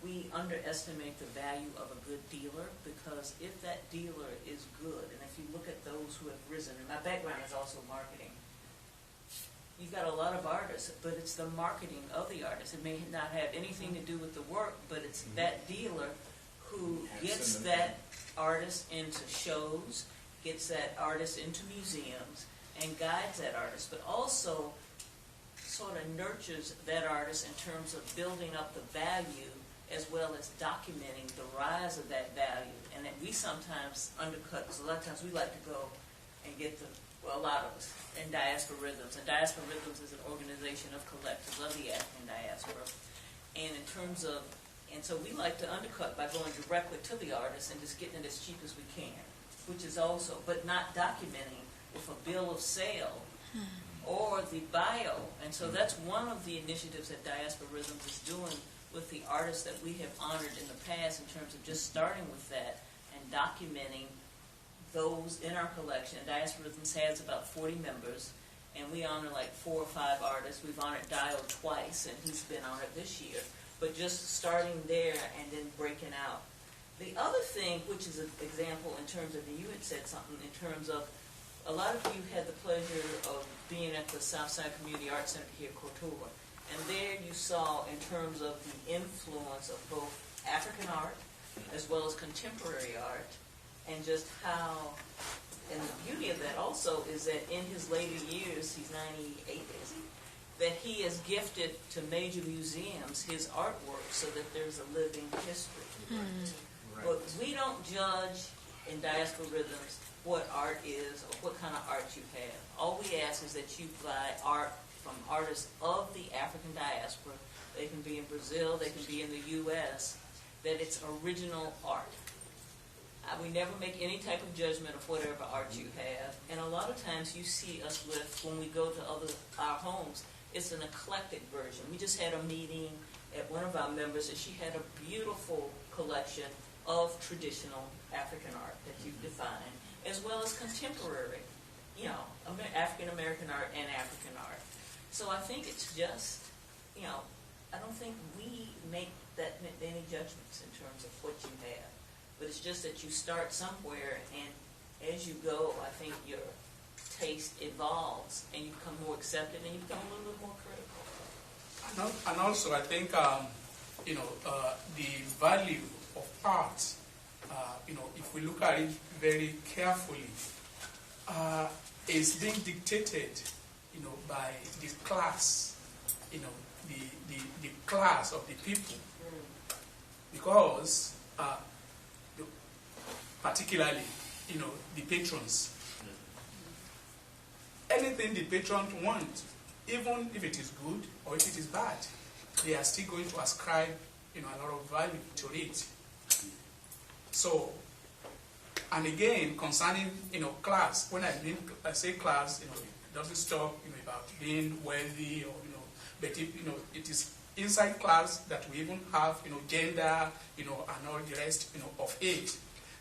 Speaker 8: we underestimate the value of a good dealer, because if that dealer is good, and if you look at those who have risen, and my background is also marketing, you've got a lot of artists, but it's the marketing of the artist. It may not have anything to do with the work, but it's that dealer who gets that artist into shows, gets that artist into museums, and guides that artist, but also sort of nurtures that artist in terms of building up the value as well as documenting the rise of that value. And that we sometimes undercut, because a lot of times we like to go and get the, well, a lot of us, in Diaspora Rhythms. And Diaspora Rhythms is an organization of collectors of the African diaspora. And in terms of, and so we like to undercut by going directly to the artist and just getting it as cheap as we can, which is also, but not documenting with a bill of sale or the bio. And so that's one of the initiatives that Diaspora Rhythms is doing with the artists that we have honored in the past in terms of just starting with that and documenting those in our collection. Diaspora Rhythms has about 40 members, and we honor like 4 or 5 artists. We've honored Dio twice, and he's been honored this year. But just starting there and then breaking out. The other thing, which is an example in terms of, and you had said something in terms of, a lot of you had the pleasure of being at the Southside Community Arts Center here at Couture. And there you saw in terms of the influence of both African art as well as contemporary art, and just how, and the beauty of that also is that in his later years, he's 98, is he? That he has gifted to major museums his artwork so that there's a living history.
Speaker 6: Right.
Speaker 8: But we don't judge in Diaspora Rhythms what art is or what kind of art you have. All we ask is that you buy art from artists of the African diaspora. They can be in Brazil, they can be in the U.S., that it's original art. We never make any type of judgment of whatever art you have. And a lot of times you see us with, when we go to our homes, it's an eclectic version. We just had a meeting at one of our members, and she had a beautiful collection of traditional African art that you've defined, as well as contemporary, you know, African-American art and African art. So I think it's just, you know, I don't think we make that many judgments in terms of what you have. But it's just that you start somewhere, and as you go, I think your taste evolves, and you become more accepted, and you become a little bit more critical.
Speaker 7: And also, I think, the value of art, if we look at it very carefully, is being dictated, by the class, the class of the people. Because, particularly, the patrons. Anything the patrons want, even if it is good or if it is bad, they are still going to ascribe, a lot of value to it. So, and again, concerning, class, when I say class, it doesn't stop, about being wealthy or, but it is inside class that we even have, gender, and all the rest, of age.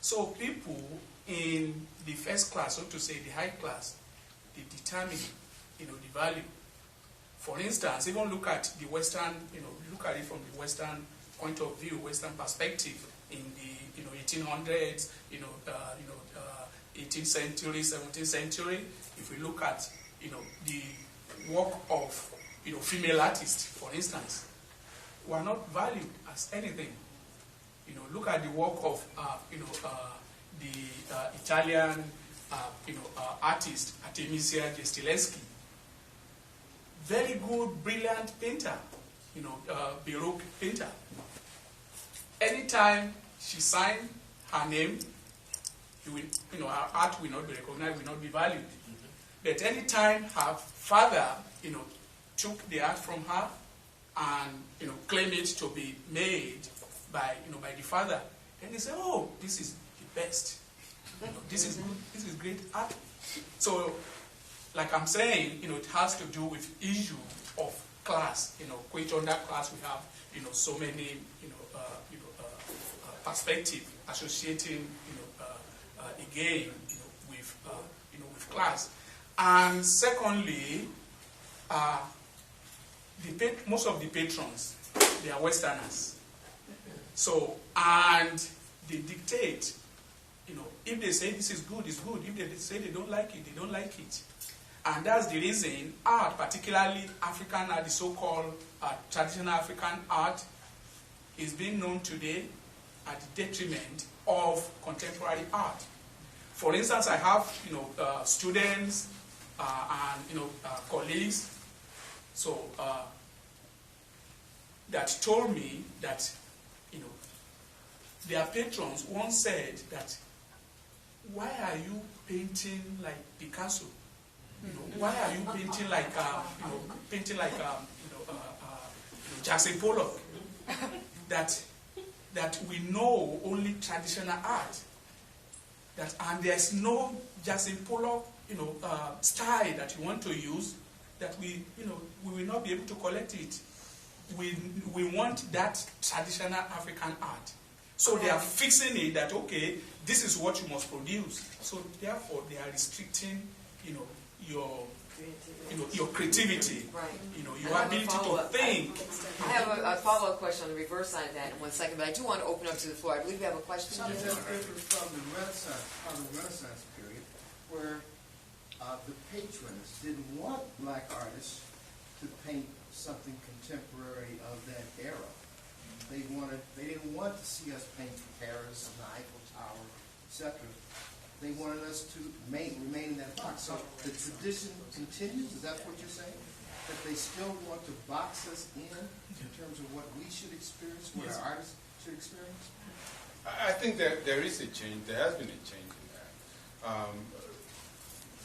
Speaker 7: So people in the first class, so to say, the high class, they determine, the value. For instance, even look at the Western, look at it from the Western point of view, Western perspective in the, 1800s, 18th century, 17th century. If we look at, the work of, female artists, for instance, were not valued as anything. Look at the work of, the Italian, artist, Artemisia Gentileschi. Very good, brilliant painter, Baroque painter. Anytime she signed her name, her art will not be recognized, will not be valued. But anytime her father, took the art from her and, claimed it to be made by, by the father, then they say, oh, this is the best. This is good, this is great art. So, like I'm saying, it has to do with issue of class, which on that class we have, so many, perspective associating, again, with class. And secondly, most of the patrons, they are Westerners. So, and they dictate, if they say this is good, it's good. If they say they don't like it, they don't like it. And that's the reason art, particularly African art, the so-called traditional African art, is being known today at the detriment of contemporary art. For instance, I have, students and, colleagues So that told me that, you know, their patrons once said that, why are you painting like Picasso? You know, why are you painting like Jackson Pollock? That we know only traditional art. And there's no Jackson Pollock, style that you want to use. That we will not be able to collect it. We want that traditional African art. So they are fixing it that, okay, this is what you must produce. So therefore they are restricting, your creativity,
Speaker 2: Right.
Speaker 7: Your ability to think.
Speaker 2: I have a follow-up question on the reverse side of that in 1 second, but I do want to open up to the floor. I believe we have a question.
Speaker 9: Something that's different from the Renaissance period, where the patrons didn't want black artists to paint something contemporary of that era. They didn't want to see us paint Paris and the Eiffel Tower, etc. They wanted us to remain in that box. So the tradition continues. Is that what you're saying? That they still want to box us in terms of what we should experience, what our artists should experience?
Speaker 5: I think that there is a change. There has been a change in that.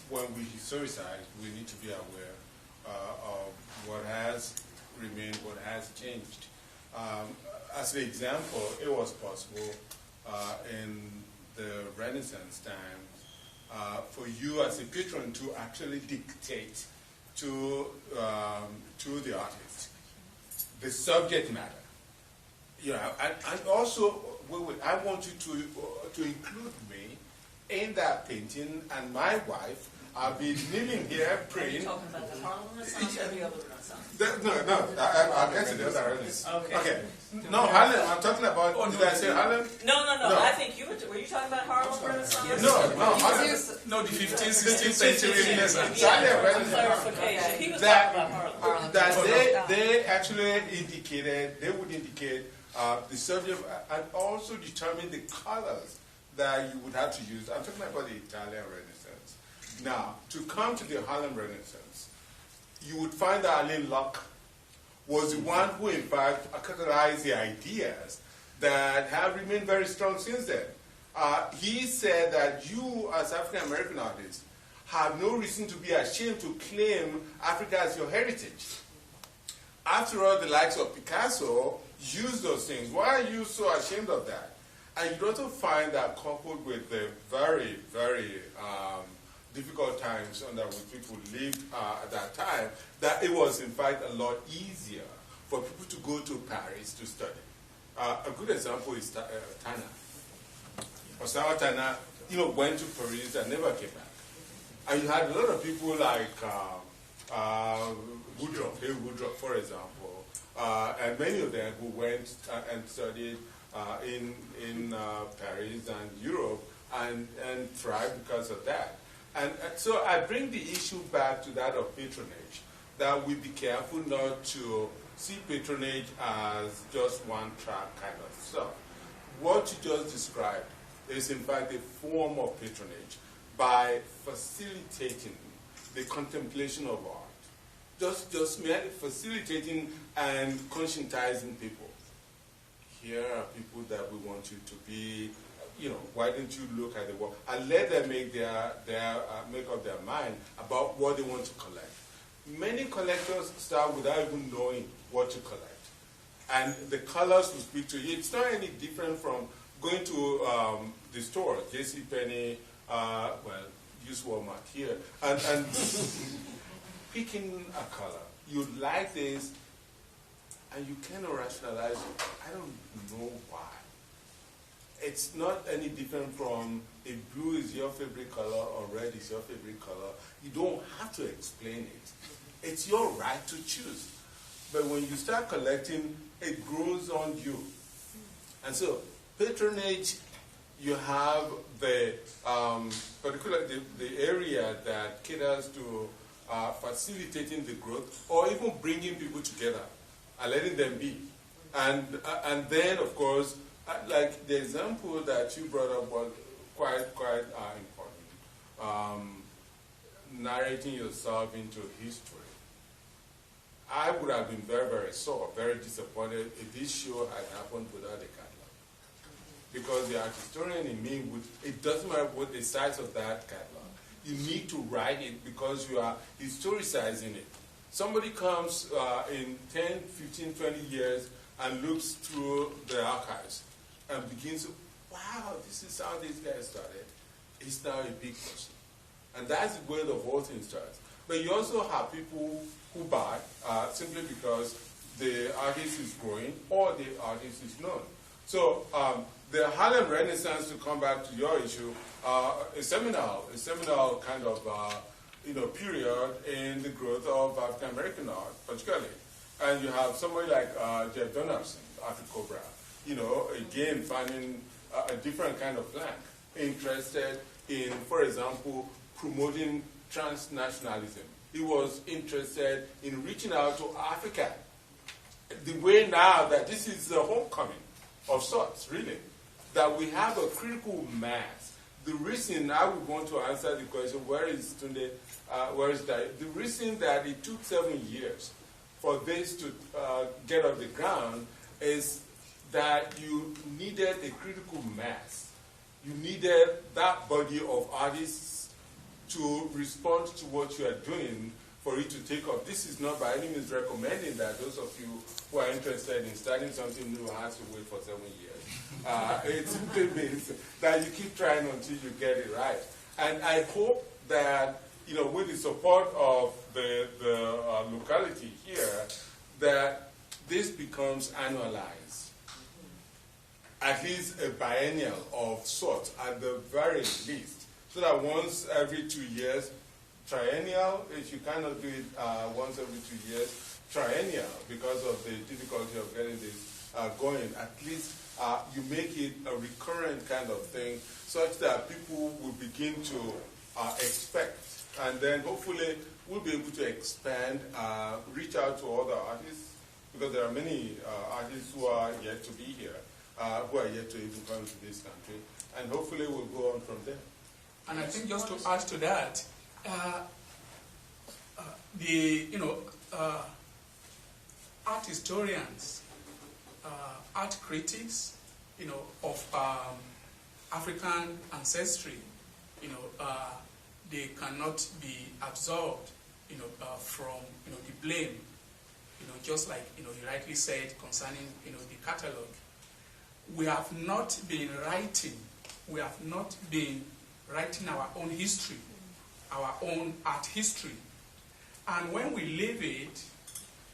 Speaker 5: When we historicize, we need to be aware of what has remained, what has changed. As an example, it was possible in the Renaissance times for you as a patron to actually dictate to the artist the subject matter. And also, I want you to include me in that painting, and my wife. I'll be kneeling here praying.
Speaker 8: Are you talking about the Harlem Renaissance or the other Renaissance?
Speaker 5: No, I'll get to the other Renaissance.
Speaker 8: Okay.
Speaker 5: No, Harlem, I'm talking about, did I say Harlem?
Speaker 8: No. I think were you talking about Harlem Renaissance?
Speaker 5: No, Harlem.
Speaker 7: No, the 15th, 16th century Renaissance.
Speaker 8: Clarification. He was talking about Harlem.
Speaker 5: That they actually they would indicate the subject and also determine the colors that you would have to use. I'm talking about the Italian Renaissance. Now, to come to the Harlem Renaissance, you would find that Alain Locke was the one who, in fact, categorized the ideas that have remained very strong since then. He said that you, as African American artists, have no reason to be ashamed to claim Africa as your heritage. After all, the likes of Picasso used those things. Why are you so ashamed of that? And you'd also find that coupled with the very, very difficult times under which people lived at that time, that it was in fact a lot easier for people to go to Paris to study. A good example is Tana. Osama Tana, went to Paris and never came back. And you had a lot of people like Woodruff, for example, and many of them who went and studied in Paris and Europe and thrived because of that. And so I bring the issue back to that of patronage, that we be careful not to see patronage as just one-track kind of stuff. What you just described is in fact a form of patronage by facilitating the contemplation of art. Just merely facilitating and conscientizing people. Here are people that we want you to be, why don't you look at the work and let them make make up their mind about what they want to collect. Many collectors start without even knowing what to collect. And the colors will speak to you. It's not any different from going to the store, JCPenney, use Walmart here, and picking a color. You like this, and you cannot rationalize it. I don't know why. It's not any different from if blue is your favorite color or red is your favorite color. You don't have to explain it. It's your right to choose. But when you start collecting, it grows on you. And so, patronage, you have the particularly the area that caters to facilitating the growth or even bringing people together and letting them be. And then, of course, like the example that you brought up was quite important. Narrating yourself into history. I would have been very, very sore, very disappointed if this show had happened without a catalog. Because the art historian in me, it doesn't matter what the size of that catalog. You need to write it because you are historicizing it. Somebody comes in 10, 15, 20 years and looks through the archives and begins to, wow, this is how these guys started. He's now a big person. And that's where the whole thing starts. But you also have people who buy simply because the artist is growing or the artist is known. So the Harlem Renaissance, to come back to your issue, a seminal kind of period in the growth of African American art, particularly. And you have somebody like Jeff Donaldson, Afro-Cobra, again finding a different kind of flank, interested in, for example, promoting transnationalism. He was interested in reaching out to Africa. The way now that this is the homecoming of sorts, really, that we have a critical mass. The reason I would want to answer the question, where is Tunde, where is that? The reason that it took 7 years for this to get off the ground is that you needed a critical mass. You needed that body of artists to respond to what you are doing for it to take off. This is not by any means recommending that those of you who are interested in starting something new have to wait for 7 years. It simply means that you keep trying until you get it right. And I hope that, with the support of the locality here, that this becomes annualized. At least a biennial of sorts, at the very least. So that once every 2 years, triennial, if you cannot do it once every 2 years, triennial, because of the difficulty of getting this going, at least you make it a recurrent kind of thing such that people will begin to expect. And then hopefully we'll be able to expand, reach out to other artists, because there are many artists who are yet to be here, who are yet to even come to this country, and hopefully we'll go on from there.
Speaker 7: And I think just to add to that, art historians, art critics, of African ancestry, they cannot be absolved, from the blame, just like he rightly said concerning the catalog. We have not been writing. We have not been writing our own history, our own art history. And when we leave it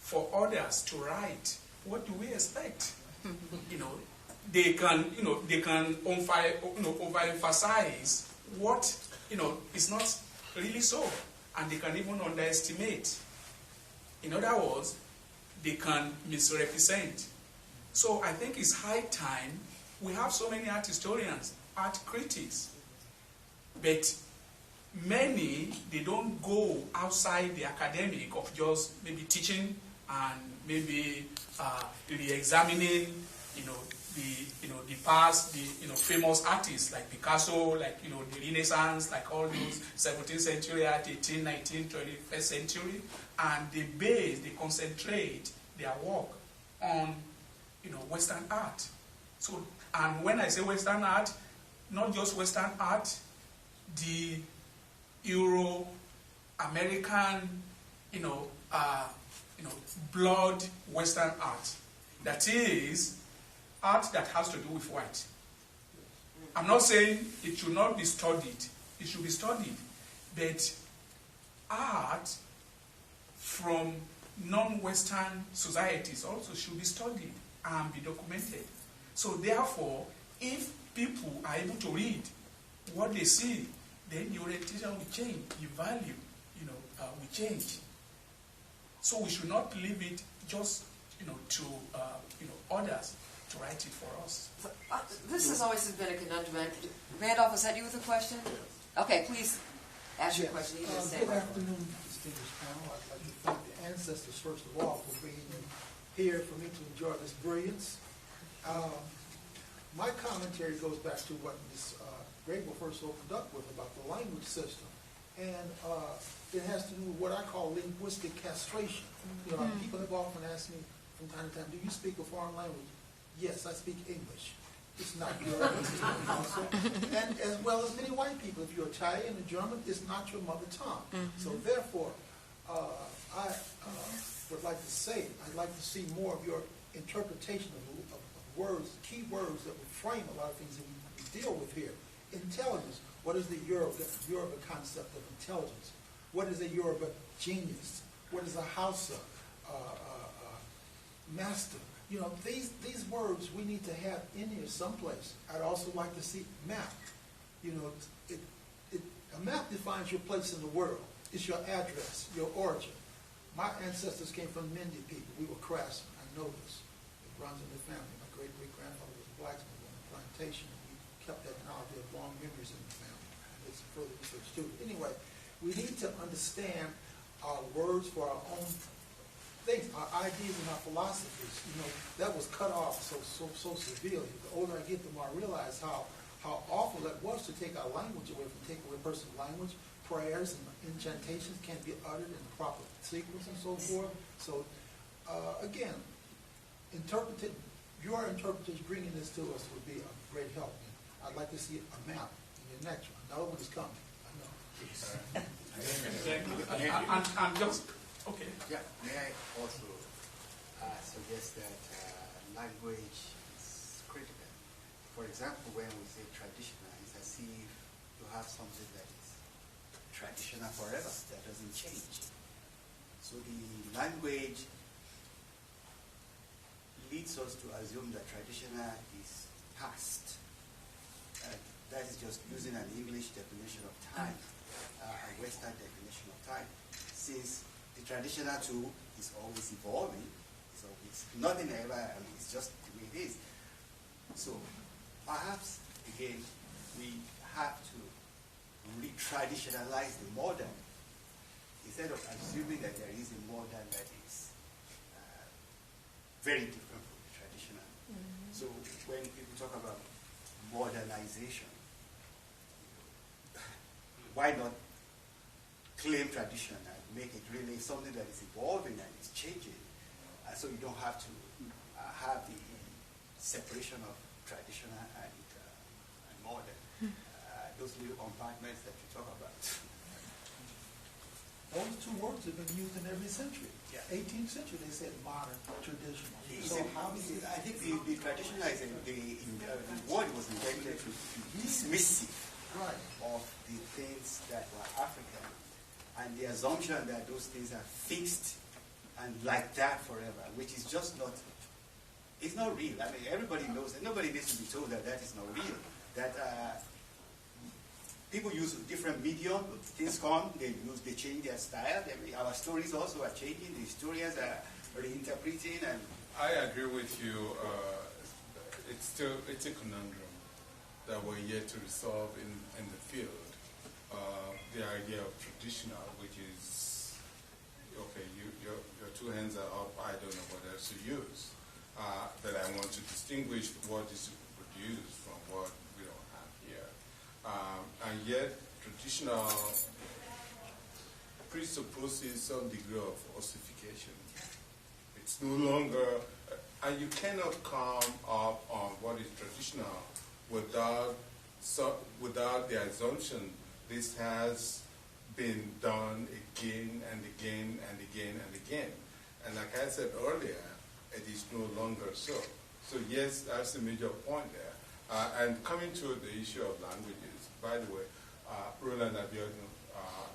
Speaker 7: for others to write, what do we expect? They can overemphasize what, is not really so. And they can even underestimate. In other words, they can misrepresent. So I think it's high time we have so many art historians, art critics, but many, they don't go outside the academic of just maybe teaching and maybe re-examining, the past, the famous artists like Picasso, like the Renaissance, like all those 17th century art, 18th, 19th, 21st century, and they concentrate their work on Western art. So, and when I say Western art, not just Western art, the Euro-American, blood Western art. That is art that has to do with white. I'm not saying it should not be studied. It should be studied. But art from non-Western societies also should be studied and be documented. So therefore, if people are able to read what they see, then the orientation will change, the value, will change. So we should not leave it just, to, others to write it for us.
Speaker 2: This has always been a conundrum. Randolph, was that you with a question? Okay, please ask your question. You didn't say
Speaker 10: Good
Speaker 2: it.
Speaker 10: afternoon, distinguished panel. I'd like to thank the ancestors, first of all, for bringing me here for me to enjoy this brilliance. My commentary goes back to what Ms. Grable first opened up with about the language system. And it has to do with what I call linguistic castration. You know, people have often asked me from time to time, do you speak a foreign language? Yes, I speak English. It's not your also. And as well as many white people, if you're Italian or German, it's not your mother tongue. So therefore, I would like to say, I'd like to see more of your interpretation of words, key words that would frame a lot of things that we deal with here. Intelligence. What is the Yoruba concept of intelligence? What is a Yoruba genius? What is a Hausa master? You know, these words we need to have in here someplace. I'd also like to see map. You know, a map defines your place in the world. It's your address, your origin. My ancestors came from Mende people. We were craftsmen. I know this. It runs in the family. My great-great-grandfather was a blacksmith on a plantation, and we kept that knowledge. We have long memories in the family. I did some further research too. Anyway, we need to understand our words for our own things, our ideas and our philosophies. You know, that was cut off so severely. The older I get, the more I realize how awful that was to take our language away, take away a person's language. Prayers and incantations can't be uttered in the proper sequence and so forth. So, again, your interpretation, bringing this to us would be a great help. And I'd like to see a map in your next one. Another one is coming. I know.
Speaker 7: I'm just, okay.
Speaker 11: Yeah, may I also suggest that language is critical. For example, when we say traditional, it's as if you have something that is traditional forever, that doesn't change. So the language leads us to assume that traditional is past. That is just using an English definition of time, a Western definition of time. Since the traditional too is always evolving, so it's nothing ever, I mean, it's just the way it is. So perhaps, again, we have to re-traditionalize the modern instead of assuming that there is a modern that is very different from the traditional. So when people talk about modernization, why not claim tradition and make it really something that is evolving and is changing, so you don't have to have the separation of traditional and modern. Those little compartments that you talk about.
Speaker 10: Those two words have been used in every century. Yeah. 18th century, they said modern, traditional. So how is it?
Speaker 11: I think the traditional is the word was intended to be dismissive of the things that were African, and the assumption that those things are fixed and like that forever, which is just not. It's not real. I mean, everybody knows that. Nobody needs to be told that that is not real. That people use different medium. Things come, they change their style. Our stories also are changing. The historians are reinterpreting. And
Speaker 5: I agree with you. It's a conundrum that we're yet to resolve in the field. The idea of traditional, which is okay. Your two hands are up. I don't know what else to use. That I want to distinguish what is produced from what we don't have here. And yet, traditional presupposes some degree of ossification. It's no longer, and you cannot come up on what is traditional without the assumption this has been done again and again and again and again. And like I said earlier, it is no longer so. So yes, that's a major point there. And coming to the issue of languages, by the way, Roland Abiodun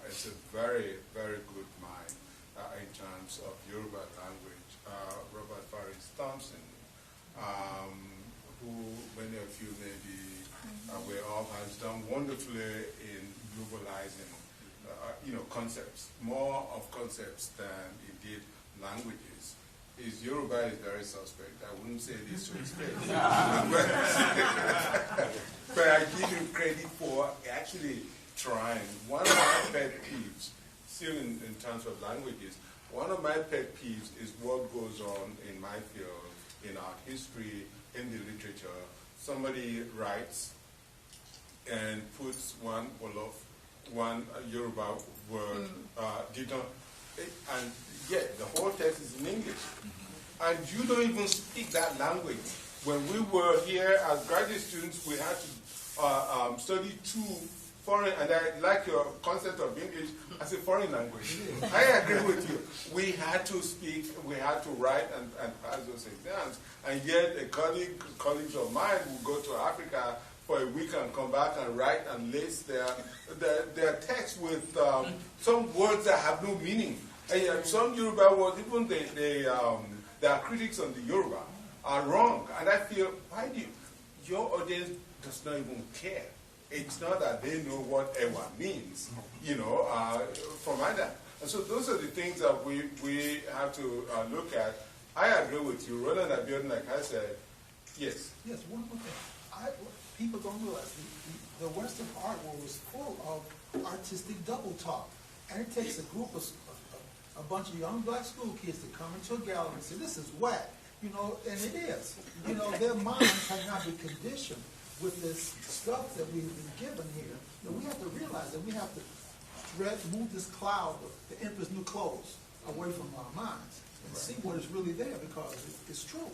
Speaker 5: is a very, very good mind in terms of Yoruba language. Robert Faris Thompson, who many of you may be aware of, has done wonderfully in globalizing, concepts, more of concepts than indeed languages. His Yoruba is very suspect. I wouldn't say it is to his face. But I give him credit for actually trying. One of my pet peeves, still in terms of languages, one of my pet peeves is what goes on in my field, in art history, in the literature. Somebody writes and puts one wolof one Yoruba word did not, and yet the whole text is in English. And you don't even speak that language. When we were here as graduate students, we had to study two foreign, and I like your concept of English as a foreign language. I agree with you. We had to speak, we had to write and pass those exams. And yet colleagues of mine would go to Africa for a week and come back and write and lace their text with some words that have no meaning. And some Yoruba words, even the critics on the Yoruba are wrong. And I feel, why do your audience does not even care? It's not that they know what Ewa means, from Adam. And so those are the things that we have to look at. I agree with you. Roland Abiodun, like I said, yes.
Speaker 10: Yes, one more thing. People don't realize the Western art world is full of artistic double talk. And it takes a group of a bunch of young black school kids to come into a gallery and say, this is whack. And it is. Their minds have not been conditioned with this stuff that we've been given here. We have to realize that we have to move this cloud of the emperor's new clothes away from our minds and see what is really there, because it's true.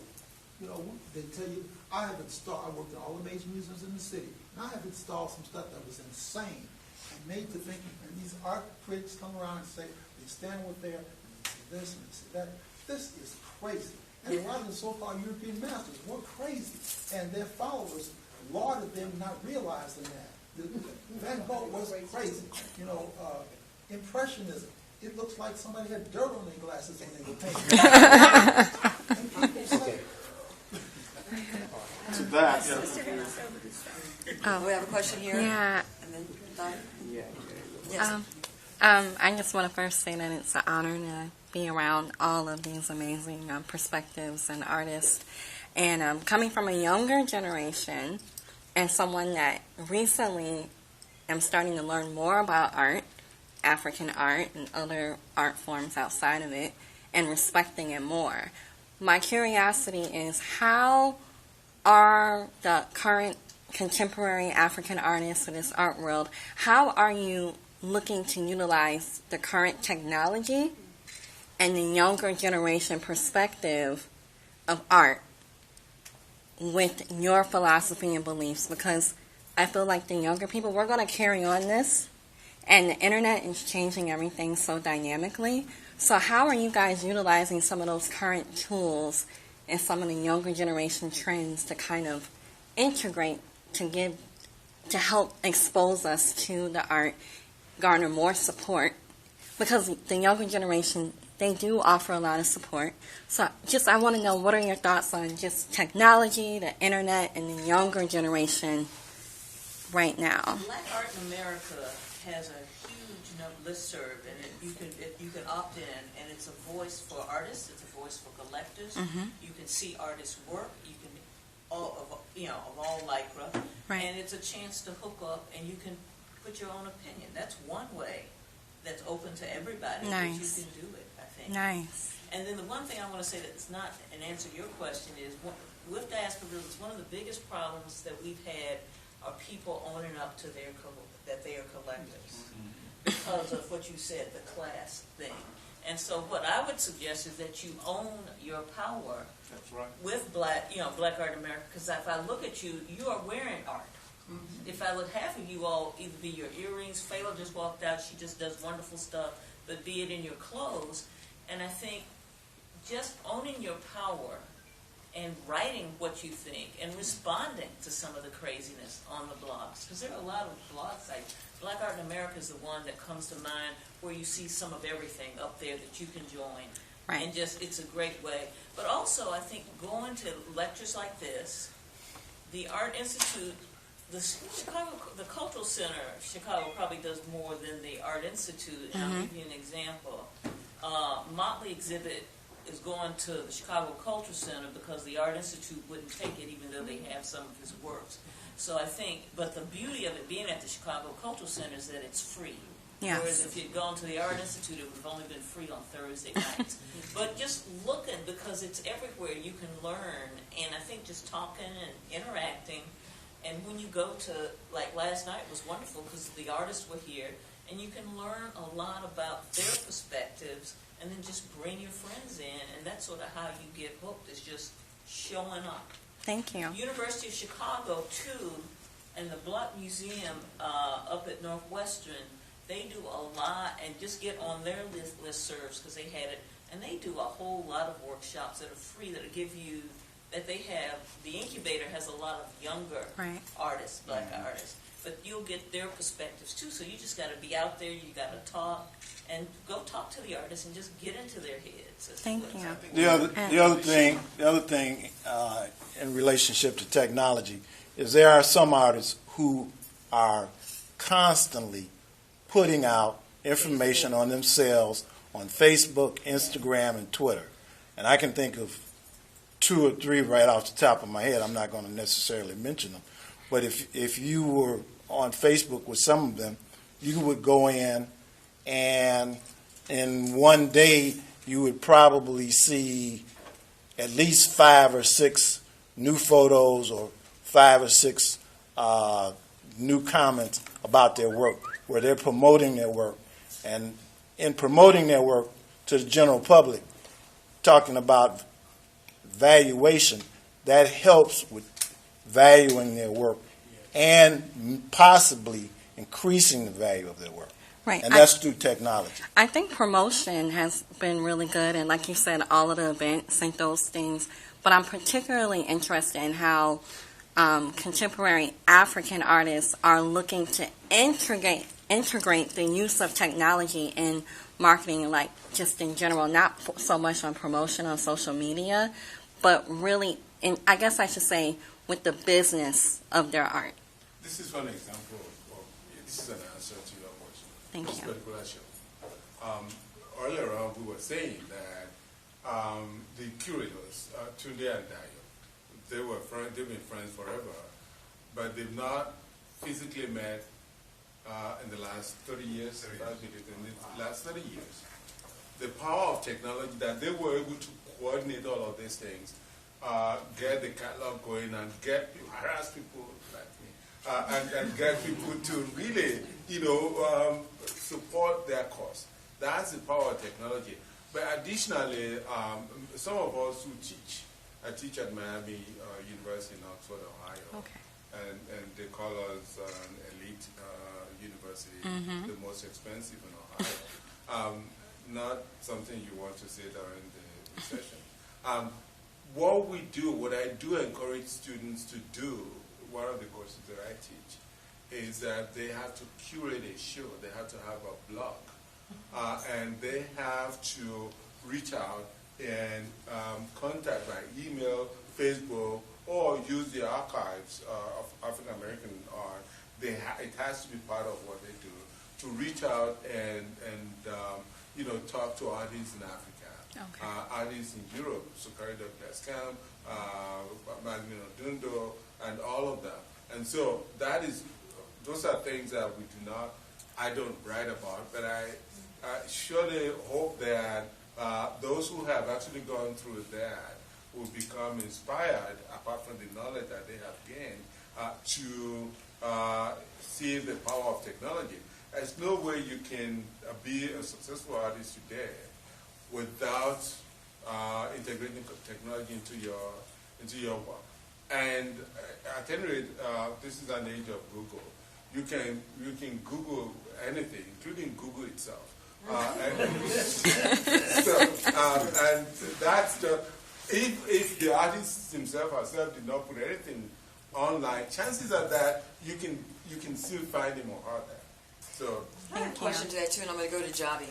Speaker 10: They tell you, I worked in all the major museums in the city, and I have installed some stuff that was insane and made to think, and these art critics come around and say, they stand with there, and they say this and they say that. This is crazy. And a lot of the so-called European masters were crazy, and their followers lauded them not realizing that. Van Gogh was crazy. Impressionism. It looks like somebody had dirt on their glasses when they were painting. And people say,
Speaker 1: To that,
Speaker 2: we have a question here.
Speaker 12: Yeah.
Speaker 2: And then Donna?
Speaker 12: Yes. I just want to first say that it's an honor to be around all of these amazing perspectives and artists. And coming from a younger generation and someone that recently am starting to learn more about art, African art and other art forms outside of it, and respecting it more, my curiosity is, how are the current contemporary African artists in this art world, how are you looking to utilize the current technology and the younger generation perspective of art with your philosophy and beliefs? Because I feel like the younger people, we're going to carry on this, and the internet is changing everything so dynamically. So how are you guys utilizing some of those current tools and some of the younger generation trends to kind of integrate, to help expose us to the art, garner more support? Because the younger generation, they do offer a lot of support. So I want to know, what are your thoughts on just technology, the internet, and the younger generation right now?
Speaker 8: Black Art in America has a huge listserv, and you can opt in, and it's a voice for artists, it's a voice for collectors.
Speaker 12: Mm-hmm.
Speaker 8: You can see artists' work. You can of all lycra,
Speaker 12: Right.
Speaker 8: and it's a chance to hook up, and you can put your own opinion. That's one way that's open to everybody.
Speaker 12: Nice.
Speaker 8: That you can do it, I think.
Speaker 12: Nice.
Speaker 8: And then the one thing I want to say that's not an answer to your question is, with diaspora buildings, one of the biggest problems that we've had are people owning up to that they are collectors because of what you said, the class thing. And so what I would suggest is that you own your power.
Speaker 3: That's right.
Speaker 8: With Black Art in America, because if I look at you, you are wearing art. Mm-hmm. If I look, half of you all either be your earrings. Fayla just walked out; she just does wonderful stuff. But be it in your clothes, and I think just owning your power and writing what you think and responding to some of the craziness on the blogs, because there are a lot of blog sites. Black Art in America is the one that comes to mind, where you see some of everything up there that you can join.
Speaker 12: Right.
Speaker 8: And just, it's a great way. But also, I think going to lectures like this, the Art Institute, the Cultural Center of Chicago probably does more than the Art Institute. And I'll give you an example. Motley exhibit is going to the Chicago Cultural Center because the Art Institute wouldn't take it, even though they have some of his works. So I think, but the beauty of it being at the Chicago Cultural Center is that it's free.
Speaker 12: Yes.
Speaker 8: Whereas if you'd gone to the Art Institute, it would have only been free on Thursday nights. But just looking, because it's everywhere, you can learn. And I think just talking and interacting And when you go to, like last night was wonderful because the artists were here, and you can learn a lot about their perspectives, and then just bring your friends in, and that's sort of how you get hooked, is just showing up.
Speaker 12: Thank you.
Speaker 8: University of Chicago, too, and the Block Museum up at Northwestern, they do a lot, and just get on their listservs because they had it, and they do a whole lot of workshops that are free that give you, that they have, the incubator has a lot of younger artists, black artists, but you'll get their perspectives too, so you just got to be out there, you got to talk, and go talk to the artists and just get into their heads.
Speaker 12: Thank you.
Speaker 13: The other thing in relationship to technology is there are some artists who are constantly putting out information on themselves on Facebook, Instagram, and Twitter. And I can think of 2 or 3 right off the top of my head. I'm not going to necessarily mention them. But if you were on Facebook with some of them, you would go in, and in one day you would probably see at least 5 or 6 new photos or 5 or 6 new comments about their work, where they're promoting their work. And in promoting their work to the general public, talking about valuation, that helps with valuing their work and possibly increasing the value of their work.
Speaker 12: Right.
Speaker 13: And that's through technology.
Speaker 12: I think promotion has been really good, and like you said, all of the events and those things. But I'm particularly interested in how contemporary African artists are looking to integrate the use of technology in marketing, like just in general, not so much on promotion on social media, but really, I guess I should say, with the business of their art.
Speaker 5: This is one example of this is an answer to your question.
Speaker 12: Thank
Speaker 5: this
Speaker 12: you.
Speaker 5: particular show. Earlier on, we were saying that the curators, Tunde and Dayo, they've been friends forever, but they've not physically met in the last 30 years. In the last 30 years, the power of technology, that they were able to coordinate all of these things, get the catalog going, and harass people like me, and get people to really, support their cause. That's the power of technology. But additionally, some of us who teach, I teach at Miami University in Oxford, Ohio, and they call us an elite university, the most expensive in Ohio. Not something you want to say during the session. What I do encourage students to do, one of the courses that I teach, is that they have to curate a show. They have to have a blog. And they have to reach out and contact by email, Facebook, or use the archives of African American art. It has to be part of what they do, to reach out and talk to artists in Africa, artists in Europe, Sukari Douglas-Camp, Magnino Dundo, and all of them. And so those are things that I don't write about, but I surely hope that those who have actually gone through that will become inspired, apart from the knowledge that they have gained, to see the power of technology. There's no way you can be a successful artist today without integrating technology into your work. And at any rate, this is an age of Google. You can Google anything, including Google itself. And that's if the artist himself did not put anything online, chances are that you can still find him or her there. So
Speaker 2: I have a question today too, and I'm going to go to Javi.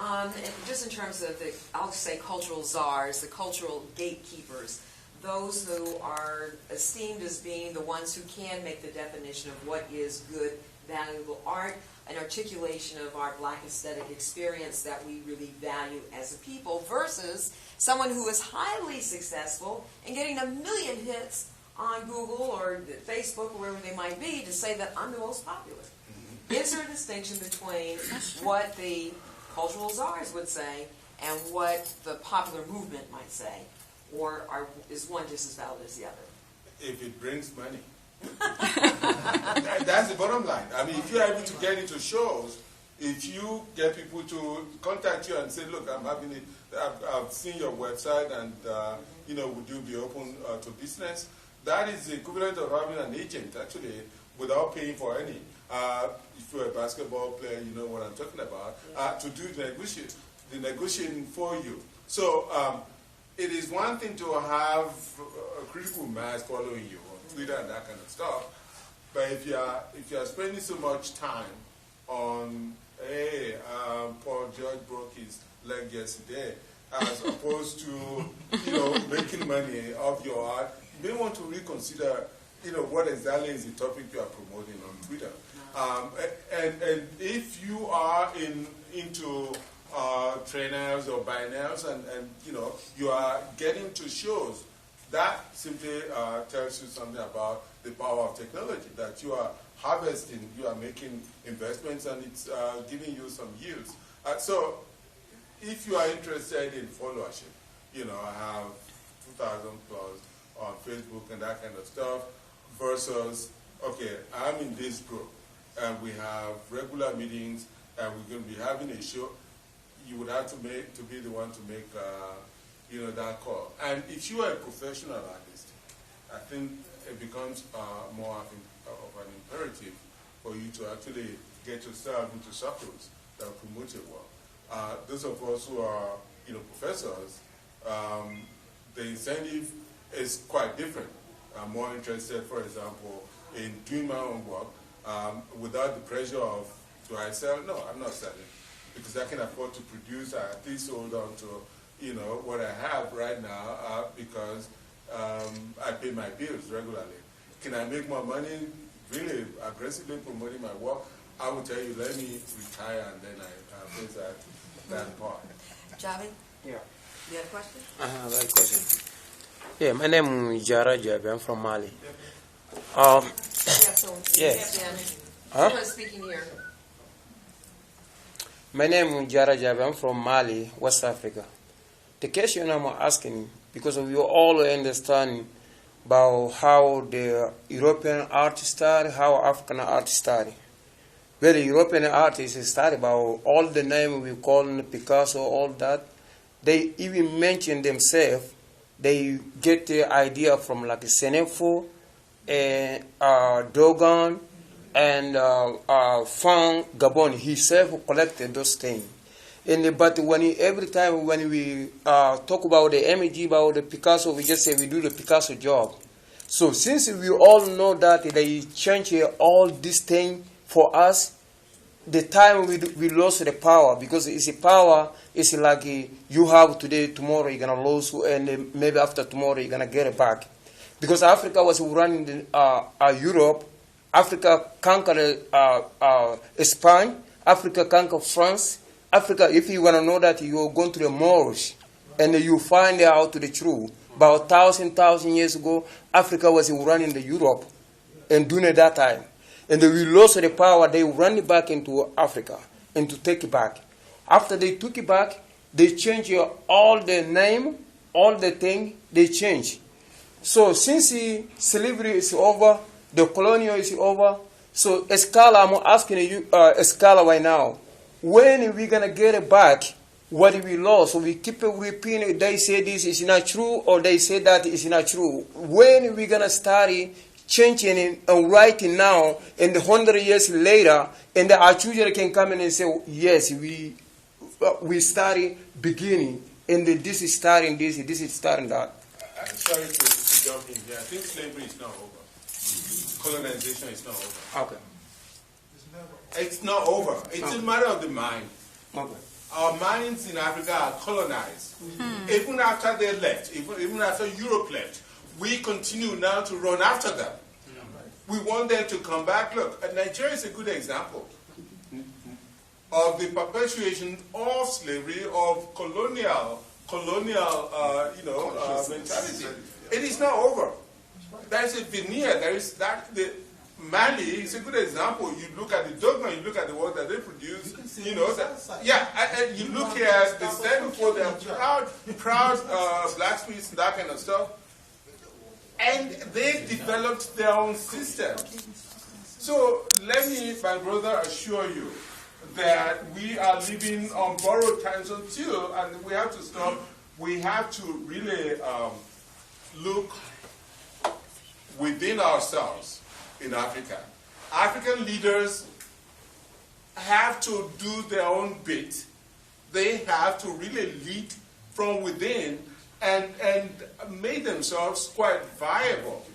Speaker 2: And just in terms of I'll say cultural czars, the cultural gatekeepers, those who are esteemed as being the ones who can make the definition of what is good, valuable art, an articulation of our black aesthetic experience that we really value as a people, versus someone who is highly successful in getting 1 million hits on Google or Facebook or wherever they might be to say that I'm the most popular. Is there a distinction between what the cultural czars would say and what the popular movement might say? Or is one just as valid as the other?
Speaker 5: If it brings money, That's the bottom line. I mean, if you're able to get into shows, if you get people to contact you and say, look, I've seen your website and, would you be open to business? That is the equivalent of having an agent, actually, without paying for any. If you're a basketball player, you know what I'm talking about, to do the negotiating for you. So it is one thing to have a critical mass following you on Twitter and that kind of stuff, but if you're spending so much time on, hey, Paul George broke his leg yesterday, as opposed to, making money off your art, you may want to reconsider, what exactly is the topic you are promoting on Twitter. And if you are into trainers or binaries and you are getting to shows, that simply tells you something about the power of technology, that you are harvesting, you are making investments, and it's giving you some yields. So if you are interested in followership, I have 2,000 plus on Facebook and that kind of stuff, versus, okay, I'm in this group, and we have regular meetings, and we're going to be having a show. You would have to be the one to make, that call. And if you are a professional artist, I think it becomes more of an imperative for you to actually get yourself into circles that promote your work. Those of us who are, professors, the incentive is quite different. I'm more interested, for example, in doing my own work without the pressure of, do I sell? No, I'm not selling, because I can afford to produce. I at least hold on to, what I have right now because I pay my bills regularly. Can I make more money really aggressively promoting my work? I will tell you, let me retire and then I face that part.
Speaker 2: Javi?
Speaker 14: Yeah.
Speaker 2: You have a question?
Speaker 14: I have a question. Yeah, my name is Jara Jabi. I'm from Mali. Yes.
Speaker 2: Huh? Who is speaking here?
Speaker 14: My name is Jara Jabi. I'm from Mali, West Africa. The question I'm asking, because we all understand about how the European art started, how African art started. Well, the European artists started about all the names we call Picasso, all that. They even mention themselves. They get the idea from like Senefo, Dogon, and Fang Gabon. He self-collected those things. But every time when we talk about the image, about the Picasso, we just say we do the Picasso job. So since we all know that they change all these things for us, the time we lost the power, because it's a power, it's like you have today, tomorrow you're going to lose, and maybe after tomorrow you're going to get it back. Because Africa was running Europe, Africa conquered Spain, Africa conquered France. Africa, if you want to know that, you're going to the Moors, and you find out the truth. About 1,000 years ago, Africa was running the Europe, and during that time. And we lost the power, they ran it back into Africa, and to take it back. After they took it back, they changed all the name, all the thing, they changed. So since slavery is over, the colonial is over, so Escala, I'm asking you, Escala right now, when are we going to get it back, what we lost? So we keep repeating, they say this is not true, or they say that is not true. When are we going to start changing it and writing now, and 100 years later, and our children can come in and say, yes, we started beginning, and this is starting this is starting that.
Speaker 5: I'm sorry to jump in here. I think slavery is not over. Colonization is not over.
Speaker 14: Okay.
Speaker 5: It's not over. It's a matter of the mind.
Speaker 14: Okay.
Speaker 5: Our minds in Africa are colonized. Mm-hmm. Even after they left, even after Europe left, we continue now to run after them. Mm-hmm. We want them to come back. Look, Nigeria is a good example of the perpetuation of slavery, of colonial mentality. It is not over. There is a veneer. There is that. Mali is a good example. You look at the Dogon, you look at the work that they produce. You know that. Yeah, and you look at the stand before them, proud blacksmiths and that kind of stuff. And they developed their own system. So let me, my brother, assure you that we are living on borrowed times until, and we have to stop, we have to really look within ourselves in Africa. African leaders have to do their own bit. They have to really lead from within and make themselves quite viable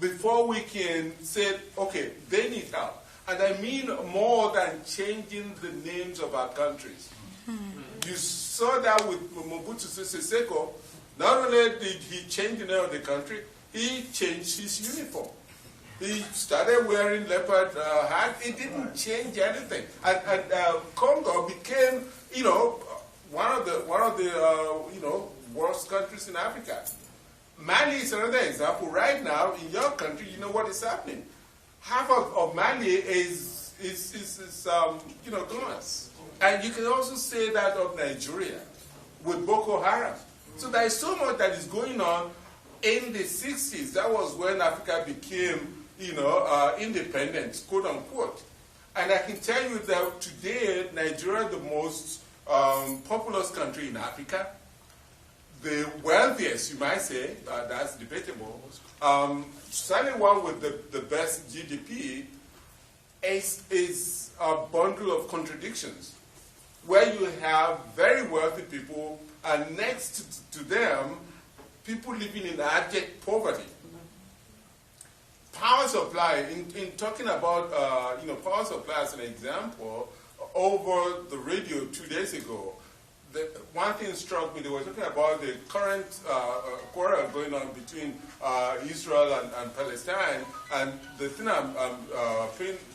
Speaker 5: before we can say, okay, they need help. And I mean more than changing the names of our countries. You saw that with Mobutu Sese Seko. Not only did he change the name of the country, he changed his uniform. He started wearing leopard hat. It didn't change anything. And Congo became, one of the worst countries in Africa. Mali is another example. Right now, in your country, you know what is happening. Half of Mali is gone. And you can also say that of Nigeria with Boko Haram. So there is so much that is going on. In the 60s, that was when Africa became, independent, quote unquote. And I can tell you that today, Nigeria is the most populous country in Africa. The wealthiest, you might say, that's debatable. Certainly one with the best GDP is a bundle of contradictions, where you have very wealthy people, and next to them, people living in abject poverty. Power supply, in talking about power supply as an example, over the radio 2 days ago, one thing struck me. They were talking about the current quarrel going on between Israel and Palestine, and the thing I'm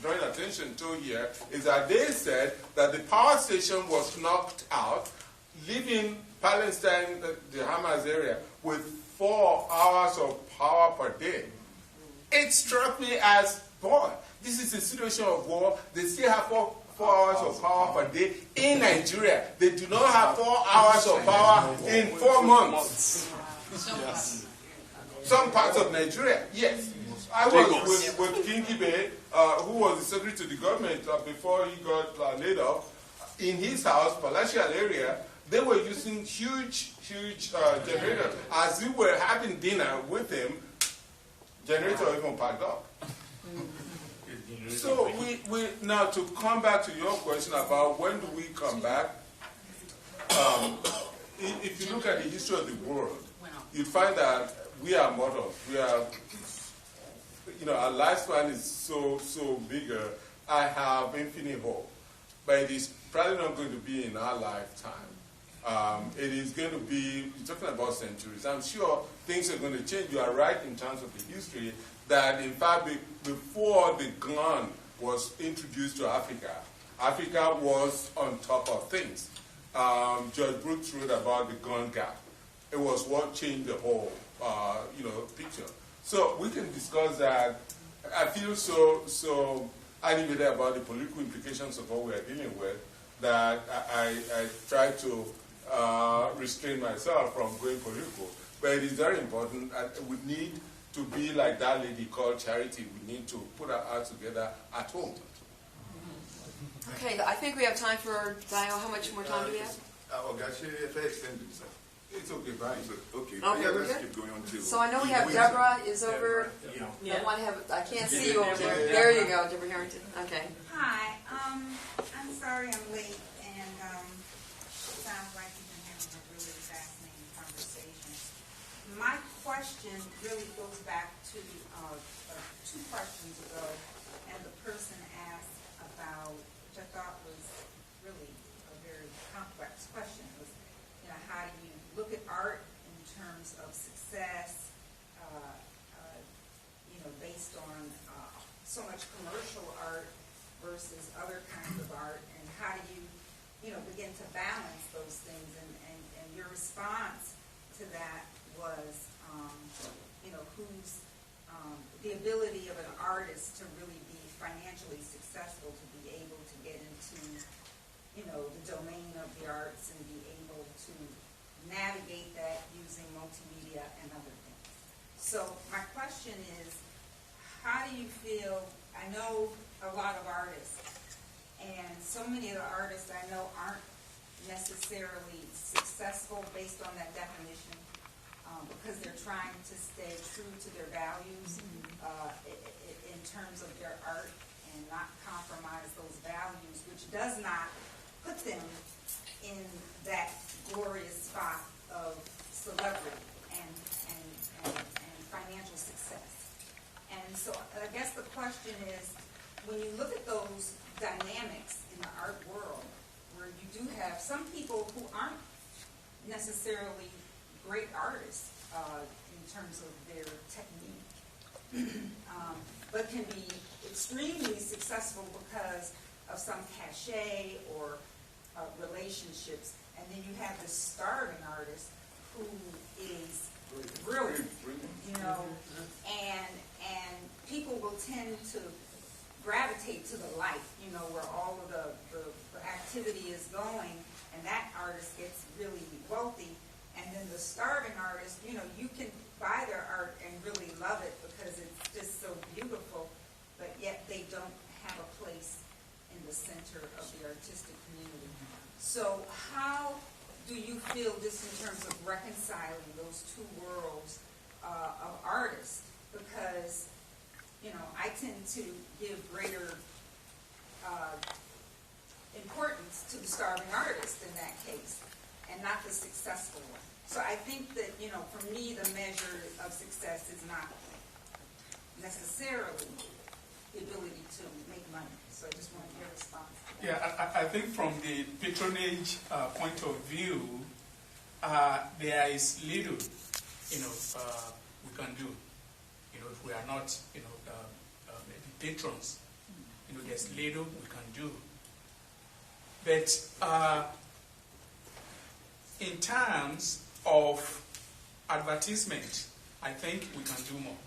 Speaker 5: drawing attention to here is that they said that the power station was knocked out, leaving Palestine, the Hamas area, with 4 hours of power per day. It struck me as, boy, this is a situation of war. They still have 4 hours of power per day in Nigeria. They do not have 4 hours of power in 4 months.
Speaker 3: Yes.
Speaker 5: Some parts of Nigeria, yes. I was with King Ibe, who was the secretary to the government before he got laid off. In his house, palatial area, they were using huge generators. As we were having dinner with him, generator even packed up. So we now, to come back to your question about when do we come back, if you look at the history of the world, you find that we are mortals. We are, our lifespan is so bigger. I have infinite hope, but it is probably not going to be in our lifetime. It is going to be, you're talking about centuries. I'm sure things are going to change. You are right in terms of the history that, in fact, before the gun was introduced to Africa, Africa was on top of things. George Brooks wrote about the gun gap. It was what changed the whole, picture. So we can discuss that. I feel so animated about the political implications of what we are dealing with that I try to restrain myself from going political. But it is very important. We need to be like that lady called Charity. We need to put our hearts together at home.
Speaker 2: Okay, I think we have time for Dio. How much more time do we have?
Speaker 1: It's okay, fine. Okay,
Speaker 2: Okay, we're
Speaker 1: let's
Speaker 2: good.
Speaker 1: keep going on till.
Speaker 2: So I know we have Deborah is over.
Speaker 8: Yeah.
Speaker 2: I can't see you over there. There you go, Deborah Harrington. Okay.
Speaker 15: Hi, I'm sorry I'm late, and sounds like you've been having a really fascinating conversation. My question really goes back to 2 questions ago, and the person asked about, which I thought was really a very complex question, was, how do you look at art in terms of success, based on so much commercial art versus other kinds of art, and how do you, begin to balance those things? And your response to that was, who's the ability of an artist to really be financially successful, to be able to get into, the domain of the arts and be able to navigate that using multimedia and other things. So my question is, how do you feel? I know a lot of artists, and so many of the artists I know aren't necessarily successful based on that definition, because they're trying to stay true to their values in terms of their art and not compromise those values, which does not put them in that glorious spot of celebrity and financial success. And so I guess the question is, when you look at those dynamics in the art world, where you do have some people who aren't necessarily great artists in terms of their technique, but can be extremely successful because of some cachet or relationships. And then you have the starving artist who is brilliant, you know, and people will tend to gravitate to the light, you know, where all of the activity is going, and that artist gets really wealthy. And then the starving artist, you know, you can buy their art and really love it because it's just so beautiful, but yet they don't have a place in the center of the artistic community. So how do you feel this in terms of reconciling those two worlds of artists? Because, you know, I tend to give greater importance to the starving artist in that case, and not the successful one. So I think that, you know, for me, the measure of success is not necessarily the ability to make money. So I just want your response to that.
Speaker 7: Yeah, I think from the patronage point of view, there is little, you know, we can do. You know, if we are not, you know, maybe patrons, you know, there's little we can do. But in terms of advertisement, I think we can do more.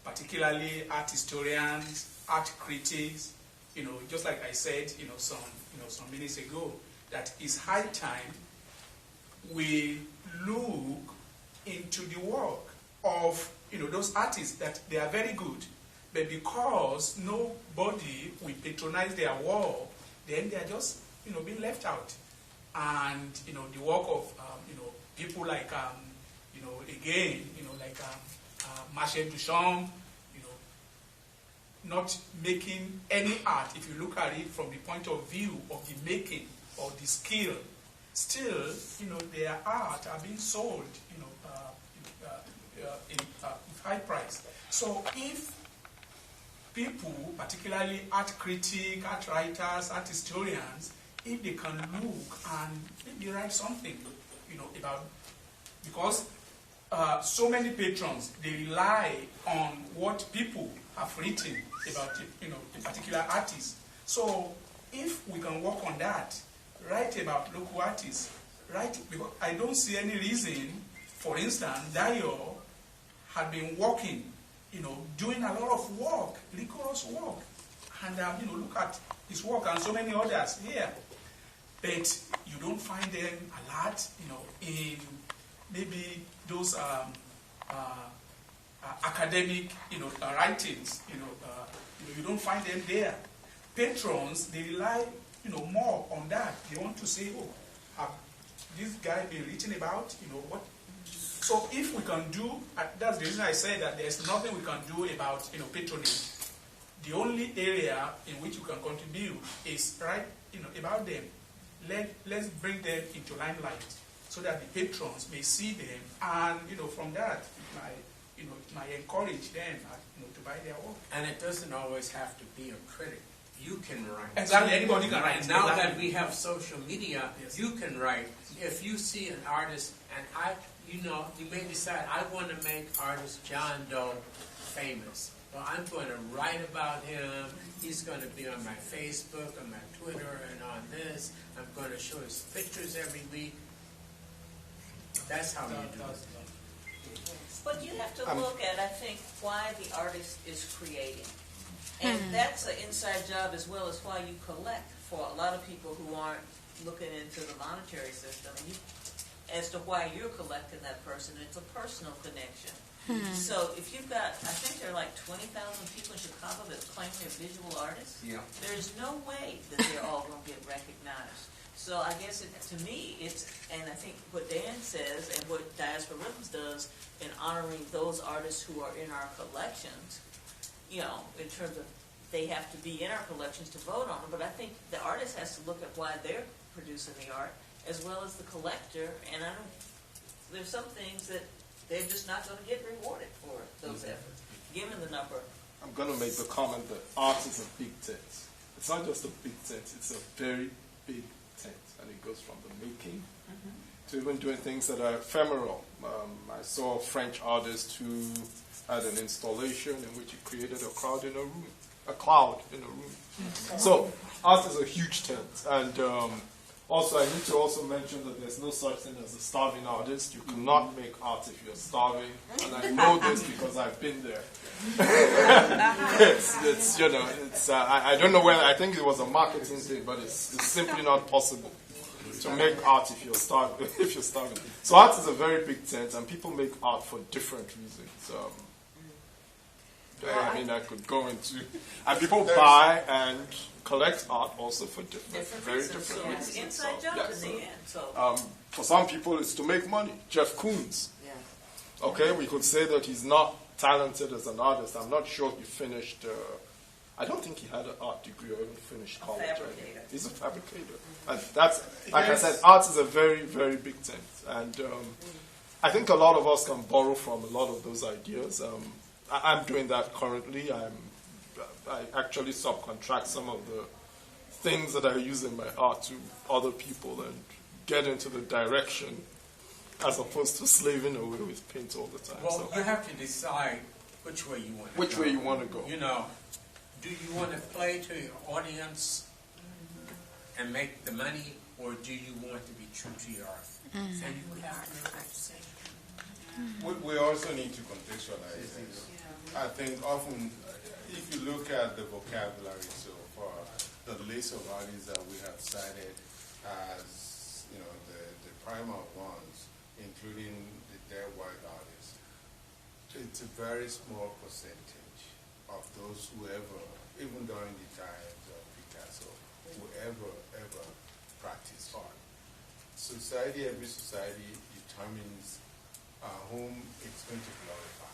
Speaker 7: Particularly art historians, art critics, you know, just like I said, some minutes ago, that it's high time we look into the work of, you know, those artists that they are very good, but because nobody will patronize their work, then they are just, you know, being left out. And, you know, the work of, you know, people like, you know, again, you know, like Marcel Duchamp, you know, not making any art, if you look at it from the point of view of the making or the skill, still, you know, their art are being sold, you know, with high price. So if people, particularly art critics, art writers, art historians, if they can look and maybe write something, you know, about, because so many patrons, they rely on what people have written about, you know, a particular artist. So if we can work on that, write about local artists, write, because I don't see any reason, for instance, Dio had been working, you know, doing a lot of work, rigorous work, and you know, look at his work and so many others here. But you don't find them a lot, you know, in maybe those academic, you know, writings, you know, you don't find them there. Patrons, they rely, you know, more on that. They want to say, oh, have this guy been written about, you know, what? So if we can do, that's the reason I said that there's nothing we can do about, you know, patronage. The only area in which you can contribute is right, you know, about them. Let's bring them into limelight so that the patrons may see them, and, you know, from that, it might encourage them, you know, to buy their work.
Speaker 6: And it doesn't always have to be a critic. You can write.
Speaker 7: Exactly, anybody can write.
Speaker 6: And now that we have social media,
Speaker 7: yes,
Speaker 6: you can write. If you see an artist, and you know, you may decide, I want to make artist John Doe famous. Well, I'm going to write about him. He's going to be on my Facebook, on my Twitter, and on this. I'm going to show his pictures every week. That's how you do it.
Speaker 8: But you have to look at, I think, why the artist is creating. And that's an inside job as well as why you collect for a lot of people who aren't looking into the monetary system. as to why you're collecting that person. It's a personal connection. So if you've got, I think there are like 20,000 people in Chicago that claim they're visual artists.
Speaker 6: Yeah.
Speaker 8: There's no way that they're all going to get recognized. So I guess to me, and I think what Dan says and what Diaspora Rhythms does in honoring those artists who are in our collections, in terms of they have to be in our collections to vote on them. But I think the artist has to look at why they're producing the art, as well as the collector. And there's some things that they're just not going to get rewarded for those efforts, given the number.
Speaker 5: I'm going to make the comment that art is a big tent. It's not just a big tent, it's a very big tent. And it goes from the making to even doing things that are ephemeral. I saw a French artist who had an installation in which he created a cloud in a room. So art is a huge tent. And also, I need to also mention that there's no such thing as a starving artist. You cannot make art if you're starving, and I know this because I've been there. I don't know whether, I think it was a marketing thing, but it's simply not possible to make art if you're starving. So art is a very big tent, and people make art for different reasons. I could go into, and people buy and collect art also for very different reasons.
Speaker 8: It's inside job in the end.
Speaker 5: For some people, it's to make money. Jeff Koons. Yeah. Okay, we could say that he's not talented as an artist. I'm not sure he finished. I don't think he had an art degree or even finished college.
Speaker 8: Fabricator.
Speaker 5: He's a fabricator, and that's, like I said, art is a very, very big tent, and I think a lot of us can borrow from a lot of those ideas. I'm doing that currently. I actually subcontract some of the things that I use in my art to other people and get into the direction as opposed to slaving away with paint all the time.
Speaker 6: Well, you have to decide which way you want to go.
Speaker 5: Which way you want to go.
Speaker 6: Do you want to play to your audience and make the money, or do you want to be true to your art? And you have to make that decision.
Speaker 5: We also need to contextualize things. I think often, if you look at the vocabulary so far, the list of artists that we have cited as, the primal ones, including the dead white artists, it's a very small percentage of those who ever, even during the times of Picasso, who ever practiced art. Every society determines whom it's going to glorify.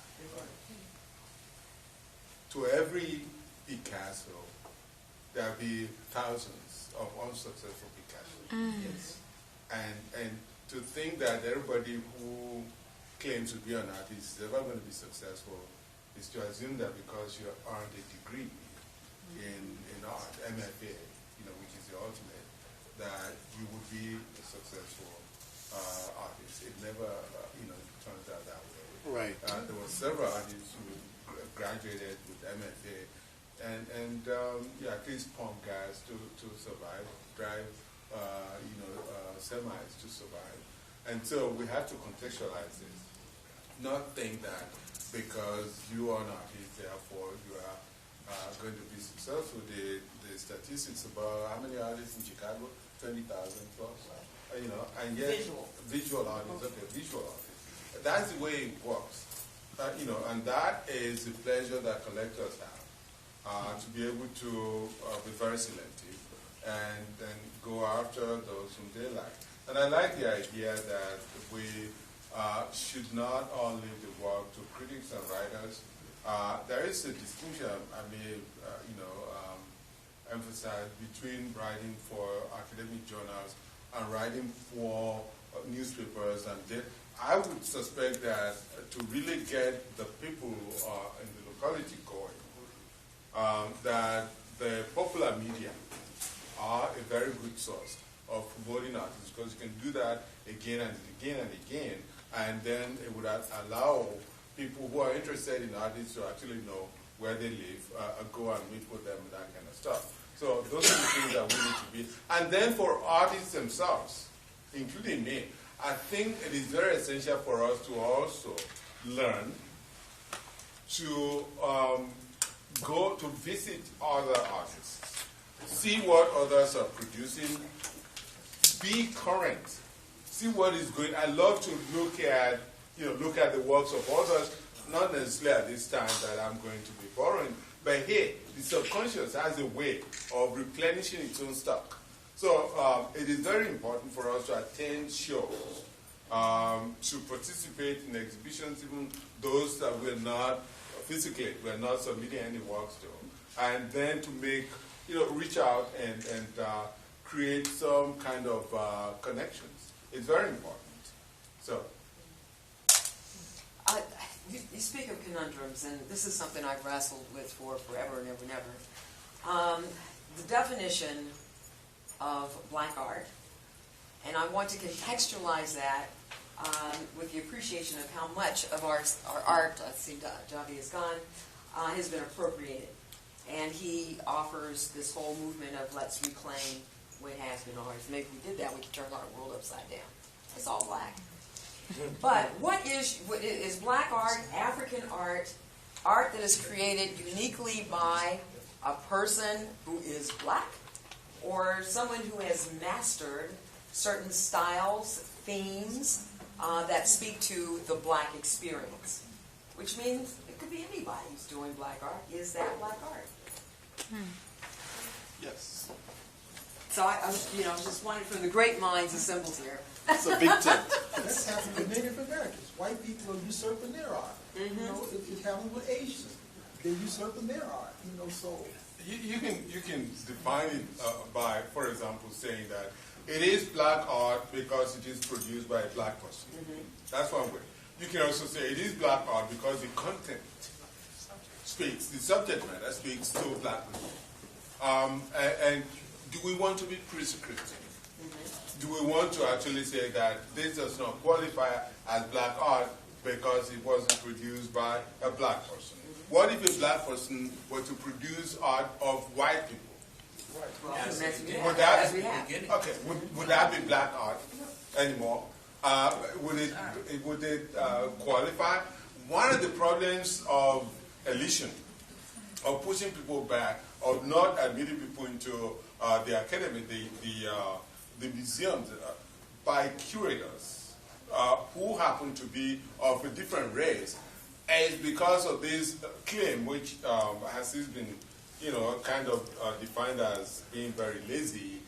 Speaker 5: To every Picasso, there'll be thousands of unsuccessful Picassos. Yes. And to think that everybody who claims to be an artist is ever going to be successful is to assume that because you earned a degree in art, MFA, which is the ultimate, that you would be a successful artist. It never, turns out that way.
Speaker 13: Right.
Speaker 5: There were several artists who graduated with MFA, and at least pump gas to survive, drive semis to survive, and so we have to contextualize this. Not think that because you are an artist, therefore you are going to be successful. The statistics about how many artists in Chicago, 20,000 plus, and yet visual artists. That's the way it works. And that is the pleasure that collectors have, to be able to be very selective and then go after those whom they like. And I like the idea that we should not all leave the work to critics and writers. There is a distinction I may, emphasize between writing for academic journals and writing for newspapers, and I would suspect that to really get the people in the locality going, that the popular media are a very good source of promoting artists, because you can do that again and again and again, and then it would allow people who are interested in artists to actually know where they live, go and meet with them and that kind of stuff. So those are the things that we need to be. And then for artists themselves, including me, I think it is very essential for us to also learn to go to visit other artists, see what others are producing, be current, see what is going. I love to look at the works of others, not necessarily at this time that I'm going to be borrowing, but hey, the subconscious has a way of replenishing its own stock. So it is very important for us to attend shows, to participate in exhibitions, even those that we're not submitting any works to, and then to make, reach out and create some kind of connections. It's very important. So.
Speaker 2: You speak of conundrums, and this is something I've wrestled with for forever and ever and ever. The definition of black art, and I want to contextualize that with the appreciation of how much of our art, I see Javi is gone, has been appropriated. And he offers this whole movement of let's reclaim what has been ours. Maybe if we did that, we could turn our world upside down. It's all black. But what is black art, African art, art that is created uniquely by a person who is black, or someone who has mastered certain styles, themes that speak to the black experience? Which means it could be anybody who's doing black art. Is that black art?
Speaker 1: Yes.
Speaker 2: So I was just wondering from the great minds assembled here.
Speaker 1: It's a big tent.
Speaker 10: That's happened with Native Americans. White people are usurping their art. It happened with Asians. They're usurping their art. So
Speaker 5: You can define it by, for example, saying that it is black art because it is produced by a black person. That's one way. You can also say it is black art because the content speaks, the subject matter speaks to black people. And do we want to be prescriptive? Do we want to actually say that this does not qualify as black art because it wasn't produced by a black person? What if a black person were to produce art of white people? Would that be black art anymore? Would it qualify? One of the problems of elision, of pushing people back, of not admitting people into the academy, the museums, by curators who happen to be of a different race, is because of this claim, which has been, kind of defined as being very lazy,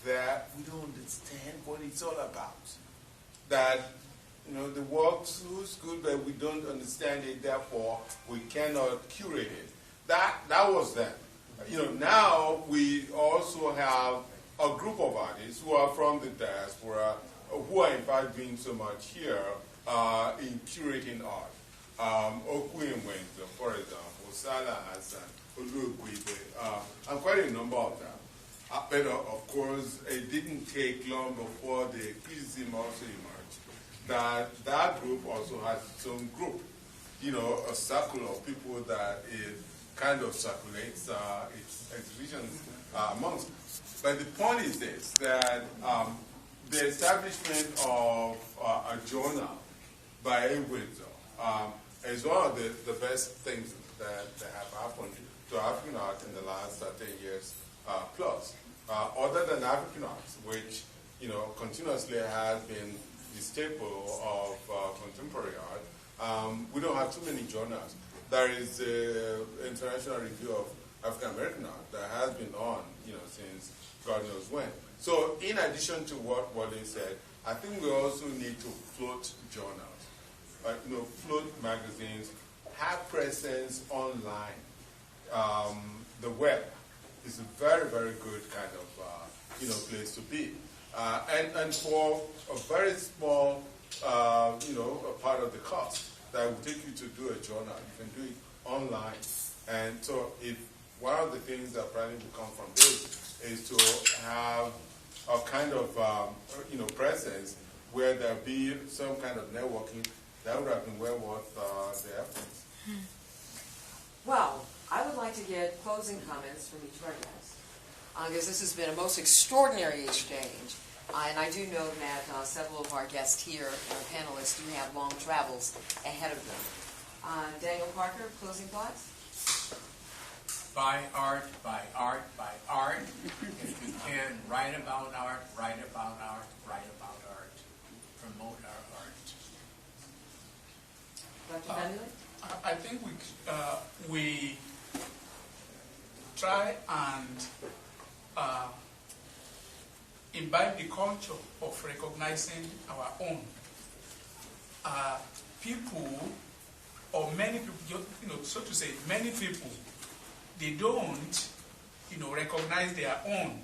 Speaker 5: that we don't understand what it's all about. That, the work looks good, but we don't understand it, therefore we cannot curate it. That was then. Now we also have a group of artists who are from the diaspora, who are in fact doing so much here in curating art. Okuyemwenzo, for example, Salah Hassan, Oluguibe, and quite a number of them. But of course, it didn't take long before the criticism also emerged that group also has its own group, a circle of people that it kind of circulates its exhibitions amongst. But the point is this, that the establishment of a journal by Windsor is one of the best things that have happened to African art in the last 10 years plus. Other than African arts, which continuously has been the staple of contemporary art, we don't have too many journals. There is the International Review of African American Art that has been on, since God knows when. So, in addition to what Wale said, I think we also need to float journals, float magazines, have presence online. The web is a very, very good kind of, place to be. And for a very small, a part of the cost that will take you to do a journal, you can do it online. And so if one of the things that probably will come from this is to have a kind of, presence where there'll be some kind of networking, that would have been well worth the efforts.
Speaker 2: Well, I would like to get closing comments from each of our guests, because this has been a most extraordinary exchange. And I do know that several of our guests here, our panelists, do have long travels ahead of them. Daniel Parker, closing thoughts?
Speaker 6: Buy art, buy art, buy art. If you can, write about art, write about art, write about art. promote our art.
Speaker 2: Dr. Fabulous?
Speaker 7: I think we try and imbibe the culture of recognizing our own. People, or many people, so to say, many people, they don't, recognize their own.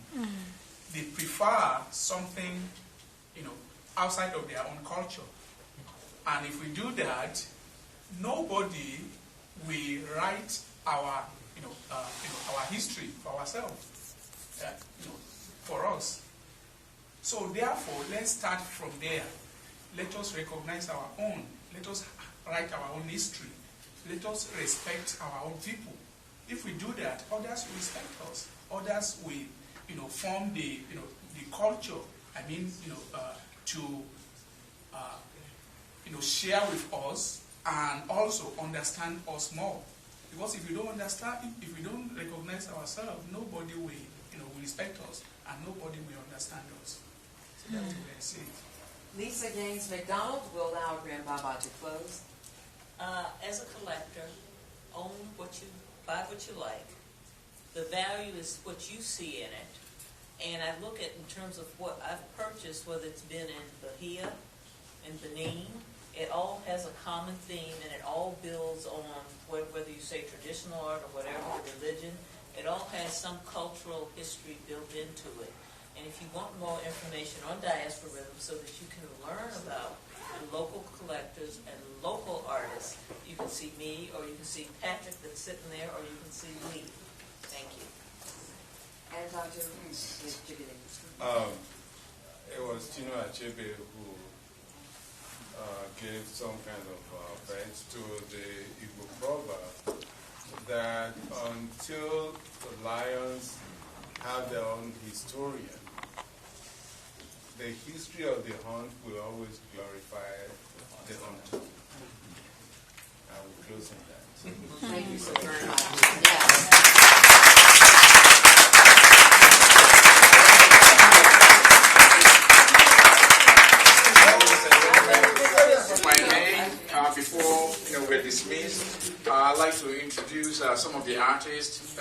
Speaker 7: They prefer something, outside of their own culture. And if we do that, nobody will write our, our history for ourselves, for us. So therefore, let's start from there. Let us recognize our own. Let us write our own history. Let us respect our own people. If we do that, others will respect us. Others will, form the culture. I mean, to, share with us and also understand us more. Because if we don't understand, if we don't recognize ourselves, nobody will, will respect us, and nobody will understand us. So that's the way I see it.
Speaker 2: Lisa Gaines McDonald will allow Grand Baba to close.
Speaker 8: As a collector, own what you, buy what you like. The value is what you see in it. And I look at in terms of what I've purchased, whether it's been in Bahia, in Benin, it all has a common theme, and it all builds on whether you say traditional art or whatever, religion, it all has some cultural history built into it. And if you want more information on diasporism so that you can learn about the local collectors and local artists, you can see me, or you can see Patrick that's sitting there, or you can see Lee. Thank you.
Speaker 2: And Dr.
Speaker 5: It was Tino Achebe who gave some kind of bent to the Igbo proverb that until the lions have their own historian, the history of the hunt will always glorify the hunter. I will close on that.
Speaker 2: Thank you so very much. Yes.
Speaker 4: My name, before we're dismissed, I'd like to introduce some of the artists